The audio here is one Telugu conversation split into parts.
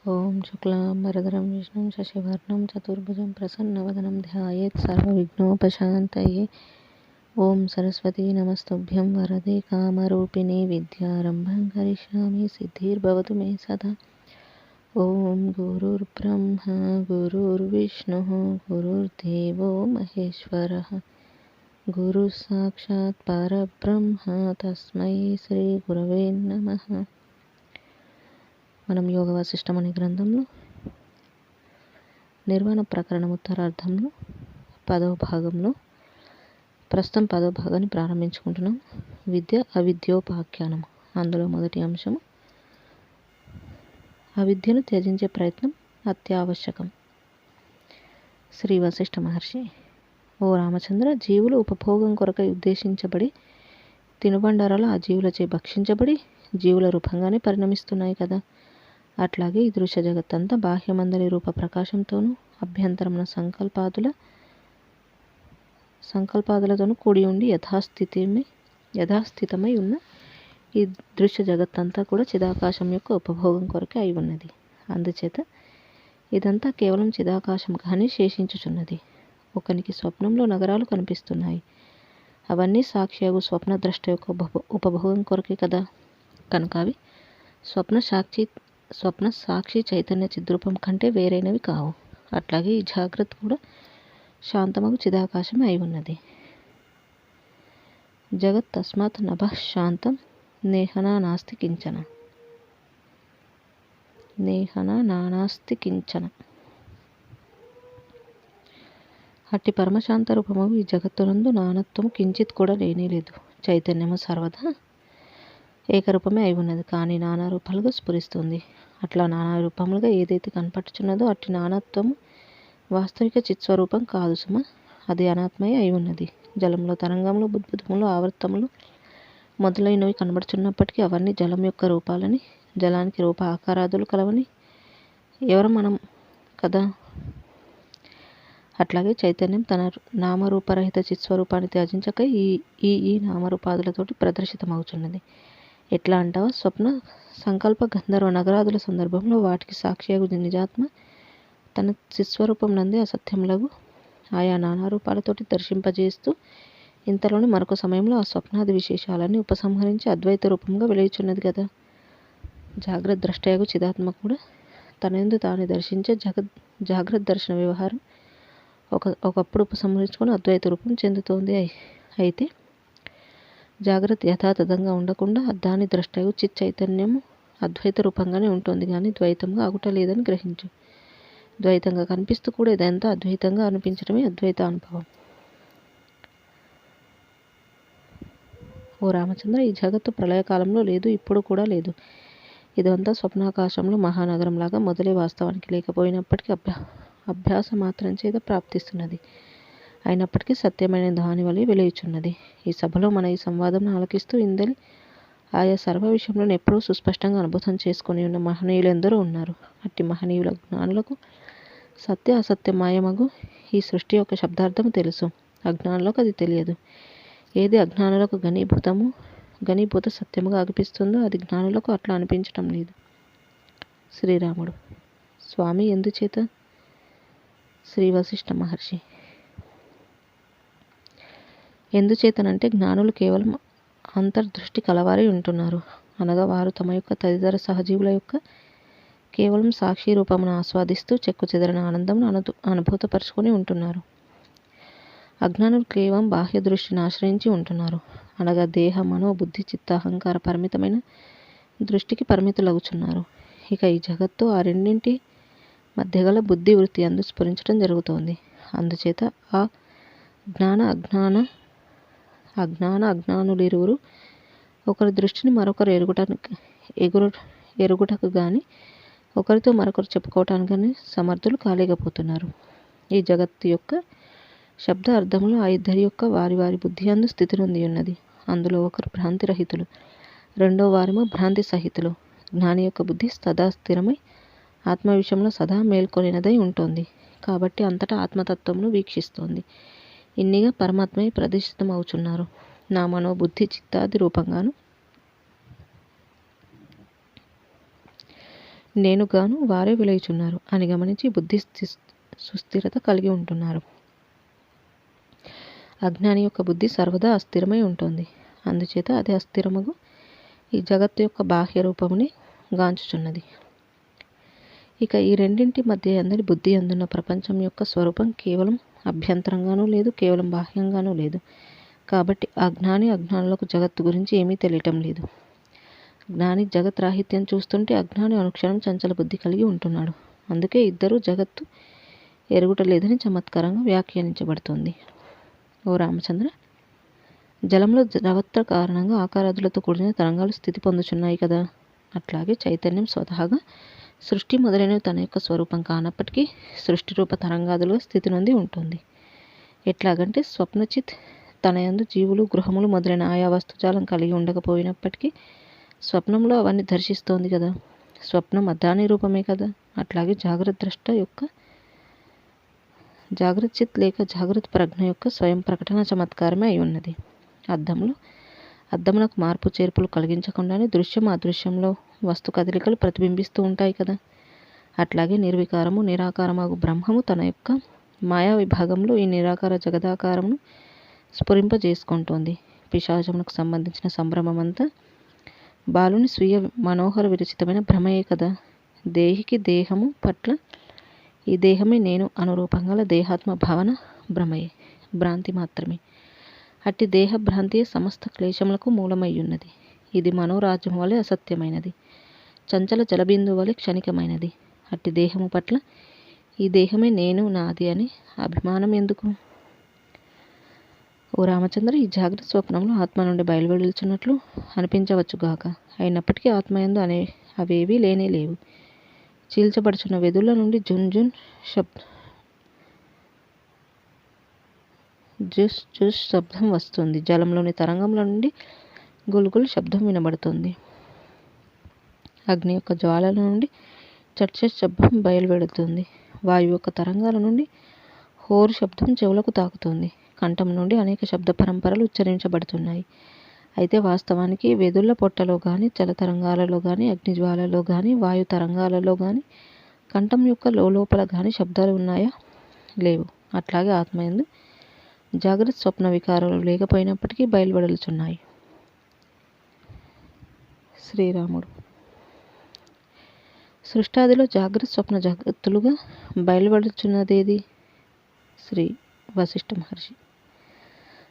ఓం శుక్లాంబరధరం విష్ణుం శశివర్ణం చతుర్భుజం ప్రసన్నవదనం ధ్యాయేత్ సర్వవిఘ్నోపశాంతయే. ఓం సరస్వతీ నమస్తుభ్యం వరదే కామరూపిణి విద్యారంభం కరిష్యామి సిద్ధిర్భవతు మే సదా. ఓం గురుర్బ్రహ్మ గురుర్విష్ణు గురుర్దేవో మహేశ్వరః గురు సాక్షాత్ పరబ్రహ్మ తస్మై శ్రీ గురవే నమః. మనం యోగ వాసిష్టం అనే గ్రంథంలో నిర్వాణ ప్రకరణం ఉత్తరార్థంలో 10వ భాగంలో ప్రస్తుతం 10వ భాగాన్ని ప్రారంభించుకుంటున్నాం. విద్య అవిద్యోపాఖ్యానం. అందులో మొదటి అంశం అవిద్యను త్యజించే ప్రయత్నం అత్యావశ్యకం. శ్రీ వశిష్ఠ మహర్షి: ఓ రామచంద్ర, జీవులు ఉపభోగం కొరకై ఉద్దేశించబడి తినుబండారాలు ఆ జీవులచే భక్షించబడి జీవుల రూపంగానే పరిణమిస్తున్నాయి కదా. అట్లాగే ఈ దృశ్య జగత్తంతా బాహ్యమందలి రూప ప్రకాశంతోనూ అభ్యంతరమున సంకల్పాదులతోనూ కూడి ఉండి యథాస్థితమై ఉన్న ఈ దృశ్య జగత్తంతా కూడా చిదాకాశం యొక్క ఉపభోగం కొరకే అయి ఉన్నది. అందుచేత ఇదంతా కేవలం చిదాకాశంగానే శేషించుచున్నది. ఒకనికి స్వప్నంలో నగరాలు కనిపిస్తున్నాయి. అవన్నీ సాక్షియగు స్వప్నద్రష్ట యొక్క ఉపభోగం కొరకే కదా. కనుక అవి స్వప్న సాక్షి చైతన్య చిద్రూపం కంటే వేరైనవి కావు. అట్లాగే ఈ జాగ్రత్త కూడా శాంతమగు చిదాకాశమే అయి ఉన్నది. జగత్ తస్మాత్ నభః శాంతం నేహనా నాస్తి కించన. అట్టి పరమశాంత రూపము ఈ జగత్తునందు నానత్వము కించిత్ కూడా లేనేలేదు. చైతన్యము సర్వదా ఏకరూపమే అయి ఉన్నది, కానీ నానా రూపాలుగా స్ఫురిస్తుంది. అట్లా నానా రూపములుగా ఏదైతే కనపడుచున్నదో అట్టి నానాత్వము వాస్తవిక చిత్స్వరూపం కాదు సుమ. అది అనాత్మయే అయి ఉన్నది. జలంలో తరంగములు, బుద్బుదములు, ఆవర్తములు మొదలైనవి కనబడుచున్నప్పటికీ అవన్నీ జలం యొక్క రూపాలని, జలానికి రూప ఆకారాదులు కలవని ఎవరు మనం కదా. అట్లాగే చైతన్యం తన నామరూపరహిత చిత్స్వరూపాన్ని త్యజించక ఈ నామరూపాదులతోటి ప్రదర్శితమవుతున్నది. ఎట్లా అంటావా? స్వప్న సంకల్ప గంధర్వ నగరాదుల సందర్భంలో వాటికి సాక్షియగు నిజాత్మ తన చిత్స్వరూపం నందే అసత్యములగు ఆయా నానారూపాలతోటి దర్శింపజేస్తూ ఇంతలోని మరొక సమయంలో ఆ స్వప్నాది విశేషాలన్నీ ఉపసంహరించి అద్వైత రూపంగా వెలుగుచున్నది కదా. జాగ్రత్త ద్రష్టయగు చిదాత్మ కూడా తనందు తాను దర్శించే జాగ్రత్త దర్శన వ్యవహారం ఒకప్పుడు ఉపసంహరించుకొని అద్వైత రూపం చెందుతోంది. అయితే జాగ్రత్త యథాతథంగా ఉండకుండా దాని ద్రష్టయగు చిత్ చైతన్యము అద్వైత రూపంగానే ఉంటుంది, కానీ ద్వైతంగా ఆగుట లేదని గ్రహించు. ద్వైతంగా కనిపిస్తూ కూడా ఇదంతా అద్వైతంగా అనిపించడమే అద్వైత అనుభవం. ఓ రామచంద్ర, ఈ జగత్తు ప్రళయకాలంలో లేదు, ఇప్పుడు కూడా లేదు. ఇదంతా స్వప్నాకాశంలో మహానగరంలాగా మొదలే వాస్తవానికి లేకపోయినప్పటికీ అభ్యాస మాత్రం చేత ప్రాప్తిస్తున్నది. అయినప్పటికీ సత్యమైన దాని వలె వెలుగుచున్నది. ఈ సభలో మన ఈ సంవాదం ఆలకిస్తూ ఇందలి ఆయా సర్వ విషయంలో ఎప్పుడూ సుస్పష్టంగా అనుభూతం చేసుకుని ఉన్న మహనీయులు ఎందరో ఉన్నారు. అట్టి మహనీయుల జ్ఞానులకు సత్య అసత్య మాయమగు ఈ సృష్టి యొక్క శబ్దార్థం తెలుసు. అజ్ఞానులకు అది తెలియదు. ఏది అజ్ఞానులకు ఘనీభూత సత్యముగా అనిపిస్తుందో అది జ్ఞానులకు అట్లా అనిపించటం లేదు. శ్రీరాముడు: స్వామి, ఎందుచేత? శ్రీ వశిష్ఠ మహర్షి: ఎందుచేతనంటే జ్ఞానులు కేవలం అంతర్దృష్టి కలవారై ఉంటున్నారు. అనగా వారు తమ యొక్క తదితర సహజీవుల యొక్క కేవలం సాక్షి రూపమును ఆస్వాదిస్తూ చెక్కు చెదరని ఆనందమును అనుభూతపరుచుకొని ఉంటున్నారు. అజ్ఞానులు కేవలం బాహ్య దృష్టిని ఆశ్రయించి ఉంటున్నారు. అనగా దేహ, మనో, బుద్ధి, చిత్తాహంకార పరిమితమైన దృష్టికి పరిమితులగుచున్నారు. ఇక ఈ జగత్తు ఆ రెండింటి మధ్య గల బుద్ధి వృత్తి అందు స్ఫురించడం జరుగుతోంది. అందుచేత ఆ అజ్ఞానులిరువురు ఒకరి దృష్టిని మరొకరు ఎరుగుటకు గాని ఒకరితో మరొకరు చెప్పుకోవటానికి కానీ సమర్థులు కాలేకపోతున్నారు. ఈ జగత్తు యొక్క శబ్ద అర్థములు ఆ ఇద్దరి యొక్క వారి వారి బుద్ధి అందు స్థితి నొంది ఉన్నది. అందులో ఒకరు భ్రాంతి రహితులు, రెండో వారేమో భ్రాంతి సహితులు. జ్ఞాని యొక్క బుద్ధి సదా స్థిరమై ఆత్మ విషయంలో సదా మేల్కొనినదై ఉంటుంది. కాబట్టి అంతటా ఆత్మతత్వమును వీక్షిస్తోంది. ఇన్నిగా పరమాత్మై ప్రదర్శితమవుచున్నారు. నా మనో, బుద్ధి, చిత్తాది రూపంగాను నేనుగాను వారే విలయుచున్నారు అని గమనించి బుద్ధి సుస్థిరత కలిగి ఉంటున్నారు. అజ్ఞాని యొక్క బుద్ధి సర్వదా అస్థిరమై ఉంటుంది. అందుచేత అది అస్థిరముగు ఈ జగత్తు యొక్క బాహ్య రూపముని గాంచుచున్నది. ఇక ఈ రెండింటి మధ్య అందరి బుద్ధి అందున్న ప్రపంచం యొక్క స్వరూపం కేవలం అభ్యంతరంగానూ లేదు, కేవలం బాహ్యంగానూ లేదు. కాబట్టి అజ్ఞానులకు జగత్తు గురించి ఏమీ తెలియటం లేదు. జ్ఞాని జగత్ రాహిత్యం చూస్తుంటే అజ్ఞాని అనుక్షణం చంచల బుద్ధి కలిగి ఉంటున్నాడు. అందుకే ఇద్దరు జగత్తు ఎరుగుటలేదని చమత్కారంగా వ్యాఖ్యానించబడుతుంది. ఓ రామచంద్ర, జలంలో ద్రవత్వ కారణంగా ఆకారాదులతో కూడిన తరంగాలు స్థితి పొందుచున్నాయి కదా, అట్లాగే చైతన్యం స్వతహాగా సృష్టి మొదలైనవి తన యొక్క స్వరూపం కానప్పటికీ సృష్టి రూప తరంగాదులుగా స్థితి నొంది ఉంటుంది. ఎట్లాగంటే స్వప్నచిత్ తన యందు జీవులు, గృహములు మొదలైన ఆయా వస్తుజాలం కలిగి ఉండకపోయినప్పటికీ స్వప్నంలో అవన్నీ దర్శిస్తోంది కదా. స్వప్నం అద్దాని రూపమే కదా. అట్లాగే జాగ్రత్త ద్రష్ట యొక్క జాగ్రత్త చిత్ లేక జాగ్రత్త ప్రజ్ఞ యొక్క స్వయం ప్రకటన చమత్కారమే అయి ఉన్నది. అద్దమునకు మార్పు చేర్పులు కలిగించకుండానే దృశ్యం అదృశ్యంలో వస్తు కదలికలు ప్రతిబింబిస్తూ ఉంటాయి కదా. అట్లాగే నిర్వికారము నిరాకారమాగు బ్రహ్మము తన యొక్క మాయా విభాగంలో ఈ నిరాకార జగదాకారమును స్ఫురింపజేసుకుంటోంది. పిశాచమునకు సంబంధించిన సంభ్రమమంతా బాలుని స్వీయ మనోహర విరచితమైన భ్రమయే కదా. దేహికి దేహము పట్ల ఈ దేహమే నేను అనురూపంగా దేహాత్మ భావన భ్రాంతి మాత్రమే. అట్టి దేహ భ్రాంతియే సమస్త క్లేశములకు మూలమయ్యున్నది. ఇది మనోరాజ్యము వలె అసత్యమైనది, చంచల జలబిందు వలె క్షణికమైనది. అట్టి దేహము పట్ల ఈ దేహమే నేను నాది అని అభిమానం ఎందుకు? ఓ రామచంద్ర, ఈ జాగ్రత్త స్వప్నంలో ఆత్మ నుండి బయలువెడుచున్నట్లు అనిపించవచ్చుగాక. అయినప్పటికీ ఆత్మయందు అవేవీ లేనే లేవు. చీల్చబడుచున్న వెదుళ్ళ నుండి జున్ జున్ జుస్ జుస్ శబ్దం వస్తుంది. జలంలోని తరంగముల నుండి గుల్గుల్ శబ్దం వినబడుతుంది. అగ్ని యొక్క జ్వాలల నుండి చట్చట్ శబ్దం బయలువెడుతుంది. వాయువు యొక్క తరంగాల నుండి హోరు శబ్దం చెవులకు తాకుతుంది. కంఠం నుండి అనేక శబ్ద పరంపరలు ఉచ్చరించబడుతున్నాయి. అయితే వాస్తవానికి వెదుళ్ళ పొట్టలో కానీ, జలతరంగాలలో కానీ, అగ్నిజ్వాలలో కానీ, వాయు తరంగాలలో కానీ, కంఠం యొక్క లోపల కానీ శబ్దాలు ఉన్నాయా? లేవు. అట్లాగే ఆత్మయందు జాగ్రత్త స్వప్న వికారాలు లేకపోయినప్పటికీ బయలువెడలుచున్నాయి. శ్రీరాముడు. సృష్టాదిలో జాగ్రత్త స్వప్న జగత్తులుగా బయలువెడుచున్నదేది? శ్రీ వశిష్ఠ మహర్షి.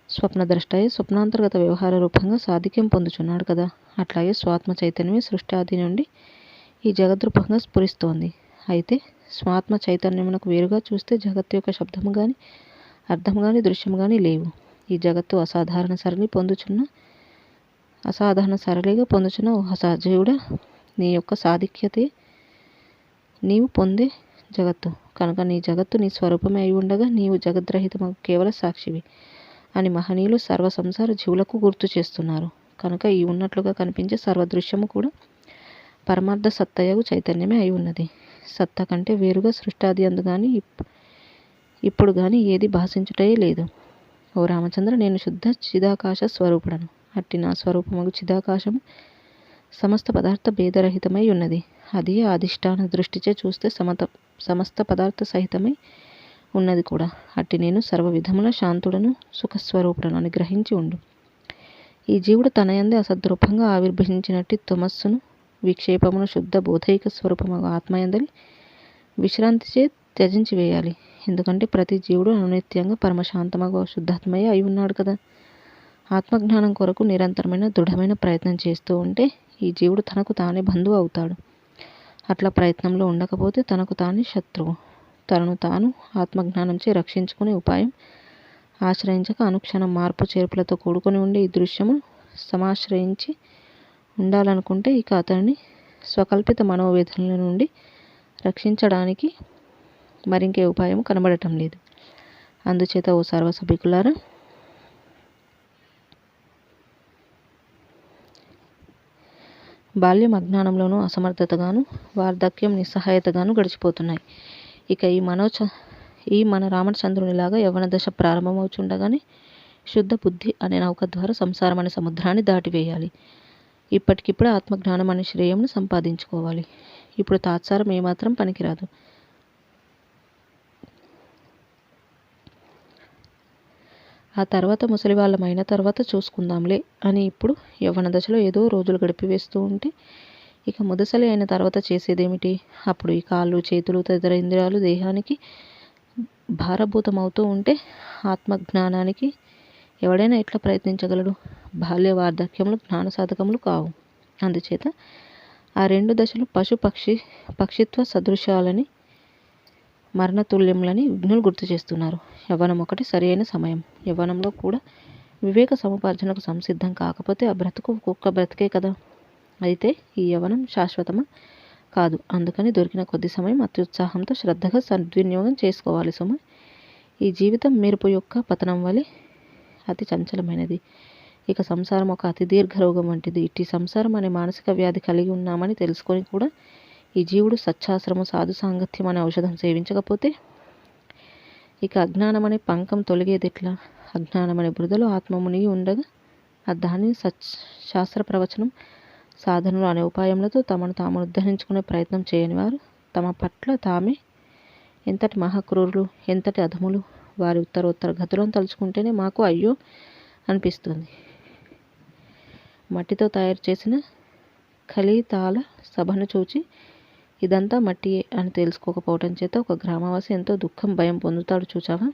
స్వప్నద్రష్టయే స్వప్నాంతర్గత వ్యవహార రూపంగా సాధిక్యం పొందుచున్నాడు కదా. అట్లాగే స్వాత్మ చైతన్యమే సృష్టాది నుండి ఈ జగద్రూపంగా స్ఫురిస్తోంది. అయితే స్వాత్మ చైతన్యమునకు వేరుగా చూస్తే జగత్తు యొక్క శబ్దము కానీ, అర్థం కానీ, దృశ్యము కానీ లేవు. ఈ జగత్తు అసాధారణ సరళిగా పొందుచున్న ఓ సజీవుడా, నీ యొక్క సాధిక్యతే నీవు పొందే జగత్తు కనుక నీ జగత్తు నీ స్వరూపమే అయి ఉండగా నీవు జగద్రహితము కేవల సాక్షివి అని మహనీయులు సర్వ సంసార జీవులకు గుర్తు చేస్తున్నారు. కనుక ఈ ఉన్నట్లుగా కనిపించే సర్వదృశ్యము కూడా పరమార్థ సత్తయగు చైతన్యమే అయి ఉన్నది. సత్త కంటే వేరుగా సృష్టాది అందు కానీ ఇప్పుడు కానీ ఏది భాషించుటయే లేదు. ఓ రామచంద్ర, నేను శుద్ధ చిదాకాశ స్వరూపుడను. అట్టి నా స్వరూపమగు చిదాకాశము సమస్త పదార్థ భేదరహితమై ఉన్నది. అది అధిష్టాన దృష్టిచే చూస్తే సమస్త పదార్థ సహితమై ఉన్నది కూడా. అట్టి నేను సర్వ విధముల శాంతుడను, సుఖస్వరూపుడను అని గ్రహించి ఉండు. ఈ జీవుడు తనయందే అసద్రూపంగా ఆవిర్భవించినట్టి తమస్సును, విక్షేపమును శుద్ధ బోధైక స్వరూపమగు ఆత్మయందలి విశ్రాంతిచే త్యజించి వేయాలి. ఎందుకంటే ప్రతి జీవుడు అనునిత్యంగా పరమశాంతమగు శుద్ధాత్మయే అయి ఉన్నాడు కదా. ఆత్మజ్ఞానం కొరకు నిరంతరమైన దృఢమైన ప్రయత్నం చేస్తూ ఉంటే ఈ జీవుడు తనకు తానే బంధువు అవుతాడు. అట్లా ప్రయత్నంలో ఉండకపోతే తనకు తానే శత్రువు. తనను తాను ఆత్మజ్ఞానంచే రక్షించుకునే ఉపాయం ఆశ్రయించక అనుక్షణం మార్పు చేర్పులతో కూడుకొని ఉండే ఈ దృశ్యము సమాశ్రయించి ఉండాలనుకుంటే ఇక అతనిని స్వకల్పిత మనోవేదనల నుండి రక్షించడానికి మరింకే ఉపాయం కనబడటం లేదు. అందుచేత ఓ సర్వసభికులారా, బాల్యం అజ్ఞానంలోనూ అసమర్థతగాను, వార్ధక్యం నిస్సహాయతగాను గడిచిపోతున్నాయి. ఇక ఈ మన రామచంద్రునిలాగా యవ్వన దశ ప్రారంభమవుచుండగానే శుద్ధ బుద్ధి అనే నౌక ద్వారా సంసారం అనే సముద్రాన్ని దాటివేయాలి. ఇప్పటికిప్పుడే ఆత్మజ్ఞానం అనే శ్రేయంను సంపాదించుకోవాలి. ఇప్పుడు తాత్సారం ఏమాత్రం పనికిరాదు. ఆ తర్వాత ముసలివాళ్ళం అయిన తర్వాత చూసుకుందాంలే అని ఇప్పుడు యవ్వన దశలో ఏదో రోజులు గడిపివేస్తూ ఉంటే ఇక ముదసలి అయిన తర్వాత చేసేదేమిటి? అప్పుడు ఈ కాళ్ళు చేతులు తదితర ఇంద్రియాలు దేహానికి భారభూతమవుతూ ఉంటే ఆత్మజ్ఞానానికి ఎవడైనా ఎట్లా ప్రయత్నించగలడు? బాల్య వార్ధక్యములు జ్ఞాన సాధకములు కావు. అందుచేత ఆ 2 దశలు పశుపక్షిత్వ సదృశాలని మరణతుల్యములని విజ్ఞులు గుర్తు చేస్తున్నారు. యవ్వనం ఒకటి సరి అయిన సమయం. యవ్వనంలో కూడా వివేక సముపార్జనకు సంసిద్ధం కాకపోతే ఆ బ్రతుకు ఒక్కొక్క బ్రతికే కదా. అయితే ఈ యవ్వనం శాశ్వతమా? కాదు. అందుకని దొరికిన కొద్ది సమయం అత్యుత్సాహంతో శ్రద్ధగా సద్వినియోగం చేసుకోవాలి సుమ. ఈ జీవితం మెరుపు యొక్క పతనం వలె అతి చంచలమైనది. ఇక సంసారం ఒక అతి దీర్ఘ రోగం వంటిది. ఇట్టి సంసారం అనే మానసిక వ్యాధి కలిగి ఉన్నామని తెలుసుకొని కూడా ఈ జీవుడు సచ్చాశ్రము సాధు సాంగత్యం అనే ఔషధం సేవించకపోతే ఇక అజ్ఞానం అనే పంకం తొలగేదెట్లా? అజ్ఞానం అనే బురదలో ఆత్మ మునిగి ఉండగా దానిని శాస్త్ర ప్రవచనం సాధనలు అనే ఉపాయములతో తమను తాము ఉద్ధరించుకునే ప్రయత్నం చేయని వారు తమ పట్ల తామే ఎంతటి మహాక్రూరులు, ఎంతటి అధములు. వారి ఉత్తరోత్తర గతులను తలుచుకుంటేనే మాకు అయ్యో అనిపిస్తుంది. మట్టితో తయారు చేసిన కలితాల సభను చూచి ఇదంతా మట్టియే అని తెలుసుకోకపోవటం చేత ఒక గ్రామవాసి ఎంతో దుఃఖం భయం పొందుతాడు చూచావా?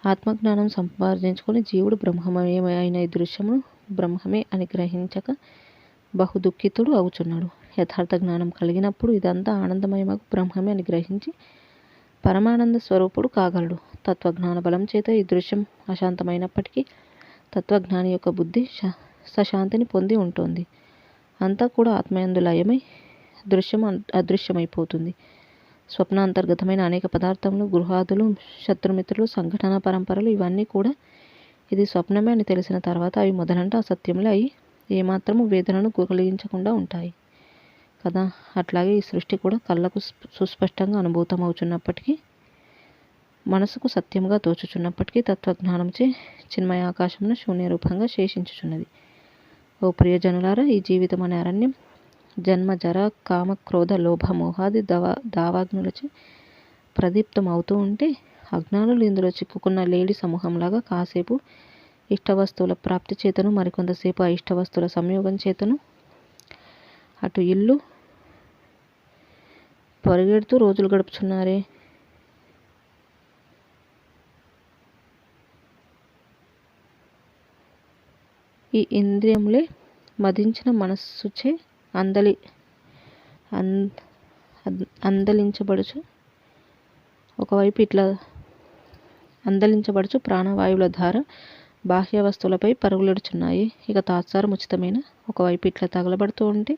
ఆత్మజ్ఞానం సంపాదించుకొని జీవుడు బ్రహ్మమే అయిన ఈ దృశ్యమును బ్రహ్మమే అని గ్రహించక బహు దుఃఖితుడు అవుచున్నాడు. యథార్థ జ్ఞానం కలిగినప్పుడు ఇదంతా ఆనందమయమగు బ్రహ్మమే అని గ్రహించి పరమానంద స్వరూపుడు కాగలడు. తత్వజ్ఞాన బలం చేత ఈ దృశ్యం అశాంతమైనప్పటికీ తత్వజ్ఞాని యొక్క బుద్ధి సశాంతిని పొంది ఉంటుంది. అంతా కూడా ఆత్మయందు లయమై దృశ్యం అదృశ్యమైపోతుంది. స్వప్నాంతర్గతమైన అనేక పదార్థములు, గృహాదులు, శత్రుమిత్రులు, సంఘటన పరంపరలు ఇవన్నీ కూడా ఇది స్వప్నమే అని తెలిసిన తర్వాత అవి మొదలంటే అసత్యములే అయి ఏమాత్రము వేదనను కలిగించకుండా ఉంటాయి కదా. అట్లాగే ఈ సృష్టి కూడా కళ్ళకు సుస్పష్టంగా అనుభూతమవుచున్నప్పటికీ మనసుకు సత్యముగా తోచుచున్నప్పటికీ తత్వజ్ఞానంచే చిన్మయ ఆకాశమున శూన్య రూపంగా శేషించుచున్నది. ఓ ప్రియజనులారా, ఈ జీవితం అనే అరణ్యం జన్మ జర కామ క్రోధ లోభ మోహాది దావాగ్నులచే ప్రదీప్తం అవుతూ ఉంటే అజ్ఞానులు ఇందులో చిక్కుకున్న లేడి సమూహంలాగా కాసేపు ఇష్టవస్తువుల ప్రాప్తి చేతను మరికొంతసేపు ఆ ఇష్టవస్తువుల సంయోగం చేతను అటు ఇల్లు పరిగెడుతూ రోజులు గడుపుచున్నారే. ఈ ఇంద్రియములే మదించిన మనస్సుచే అందలించబడుచు ఒకవైపు ఇట్లా అందలించబడుచు ప్రాణవాయువుల ధార బాహ్య వస్తువులపై పరుగులెడుచున్నాయి. ఇక తాత్సారం ఉచితమైన ఒకవైపు ఇట్లా తగలబడుతూ ఉంటే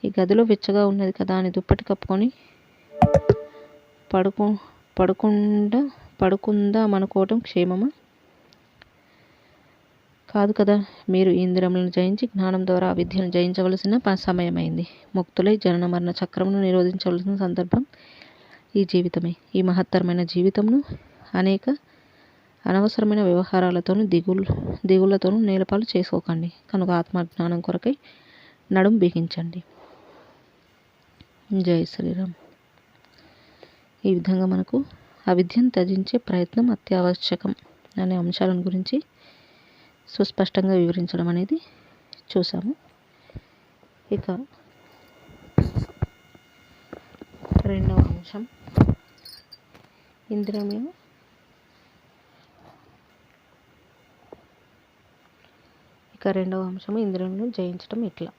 ఈ గదిలో వెచ్చగా ఉన్నది కదా అని దుప్పటి కప్పుకొని పడుకుందామనుకోవటం క్షేమమా? కాదు కదా. మీరు ఇంద్రియములను జయించి జ్ఞానం ద్వారా అవిద్యను జయించవలసిన సమయమైంది. ముక్తులై జనన మరణ చక్రమును నిరోధించవలసిన సందర్భం ఈ జీవితమే. ఈ మహత్తరమైన జీవితమును అనేక అనవసరమైన వ్యవహారాలతోనూ దిగుళ్లతోనూ నేలపాలు చేసుకోకండి. కనుక ఆత్మజ్ఞానం కొరకై నడుం బిగించండి. జై శ్రీరామ్. ఈ విధంగా మనకు అవిద్యను త్యజించే ప్రయత్నం అత్యావశ్యకం అనే అంశాలను గురించి సుస్పష్టంగా వివరించడం అనేది చూసాము. ఇక రెండవ అంశం ఇంద్రియములను ఇంద్రియములను జయించడం ఎట్లా.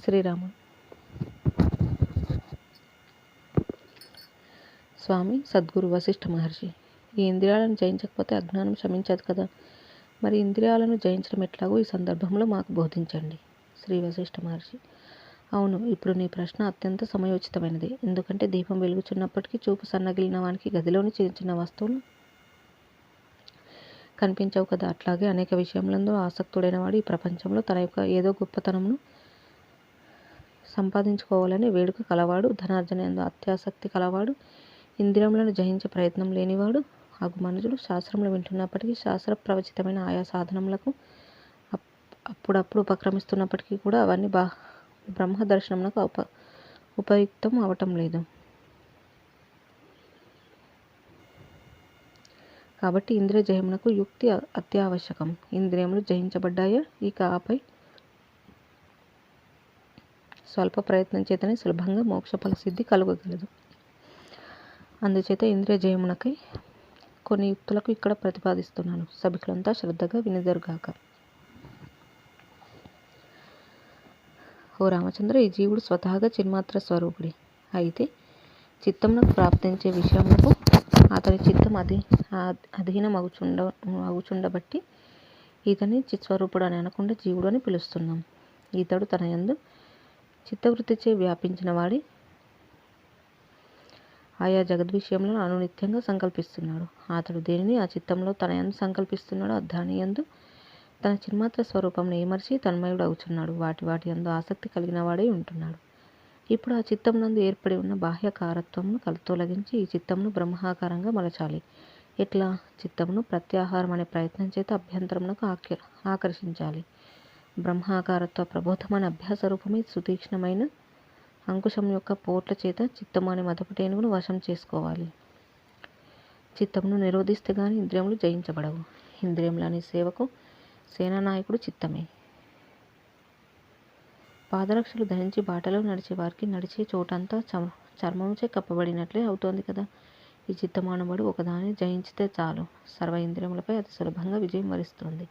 శ్రీరాముడు స్వామి సద్గురు వశిష్ఠ మహర్షి, ఈ ఇంద్రియాలను జయించకపోతే అజ్ఞానం శమించదు కదా. మరి ఇంద్రియాలను జయించడం ఎట్లాగో ఈ సందర్భంలో మాకు బోధించండి. శ్రీ వశిష్ఠ మహర్షి: అవును, ఇప్పుడు నీ ప్రశ్న అత్యంత సమయోచితమైనది. ఎందుకంటే దీపం వెలుగుచున్నప్పటికీ చూపు సన్నగిలిన వానికి గదిలోని చిన్న చిన్న వస్తువులు కనిపించవు కదా. అట్లాగే అనేక విషయములందు ఆసక్తుడైన వాడు ఈ ప్రపంచంలో తన యొక్క ఏదో గొప్పతనమును సంపాదించుకోవాలని వేడుక కలవాడు, ధనార్జన యందు అత్యాసక్తి కలవాడు, ఇంద్రియములను జయించే ప్రయత్నం లేనివాడు, మనుషులు శాస్త్రములు వింటున్నప్పటికీ, శాస్త్ర ప్రవచితమైన ఆయా సాధనములకు అప్పుడప్పుడు ఉపక్రమిస్తున్నప్పటికీ కూడా అవన్నీ బ్రహ్మ దర్శనమునకు ఉపయుక్తం అవటం లేదు. కాబట్టి ఇంద్రియ జయమునకు యుక్తి అత్యావశ్యకం. ఇంద్రియములు జయించబడ్డాయా, ఇక ఆపై స్వల్ప ప్రయత్నం చేతనే సులభంగా మోక్షఫల సిద్ధి కలుగగలదు. అందుచేత ఇంద్రియ జయమునకై కొన్ని యుక్తులకు ఇక్కడ ప్రతిపాదిస్తున్నాను. సభికులంతా శ్రద్ధగా వినిదరుగాక. ఓ రామచంద్ర, ఈ జీవుడు స్వతహాగా చిన్మాత్ర స్వరూపుడే. అయితే చిత్తమునకు ప్రాప్తించే విషయములకు అతని చిత్తం అధీనం అగుచుండబట్టి ఇతని చిత్స్వరూపుడు అని అనకుండా జీవుడు అని పిలుస్తున్నాం. ఇతడు తన యందు చిత్తవృత్తిచే వ్యాపించిన వాడి ఆయా జగద్విషయంలో అనునిత్యంగా సంకల్పిస్తున్నాడు. అతడు దేనిని ఆ చిత్తంలో తన యందు సంకల్పిస్తున్నాడో దాని యందు తన చిన్మాత్ర స్వరూపంను ఏమర్చి తన్మయుడు అవుతున్నాడు. వాటి యందు ఆసక్తి కలిగిన వాడై ఉంటున్నాడు. ఇప్పుడు ఆ చిత్తం నందు ఏర్పడి ఉన్న బాహ్యకారత్వమును తొలగించి ఈ చిత్తమును బ్రహ్మాకారంగా మలచాలి. ఇట్లా చిత్తమును ప్రత్యాహారం అనే ప్రయత్నం చేత అభ్యంతరమునకు ఆకర్షించాలి. బ్రహ్మాకారత్వ ప్రబోధం అనే అభ్యాస రూపమై సుతీక్ష్ణమైన అంకుశం యొక్క పోట్ల చేత చిత్తము అనే మదపుటేనుగును వశం చేసుకోవాలి. చిత్తమును నిరోధిస్తే గాని ఇంద్రియములు జయించబడవు. ఇంద్రియములనే సేవకు సేనానాయకుడు చిత్తమే. పాదరక్షలు ధరించి బాటలో నడిచే వారికి నడిచే చోటంతా చర్మముచే కప్పబడినట్లే అవుతోంది కదా. ఈ చిత్తమానవుడు ఒకదాన్ని జయించితే చాలు, సర్వ ఇంద్రియములపై అతి సులభంగా విజయం వరిస్తుంది.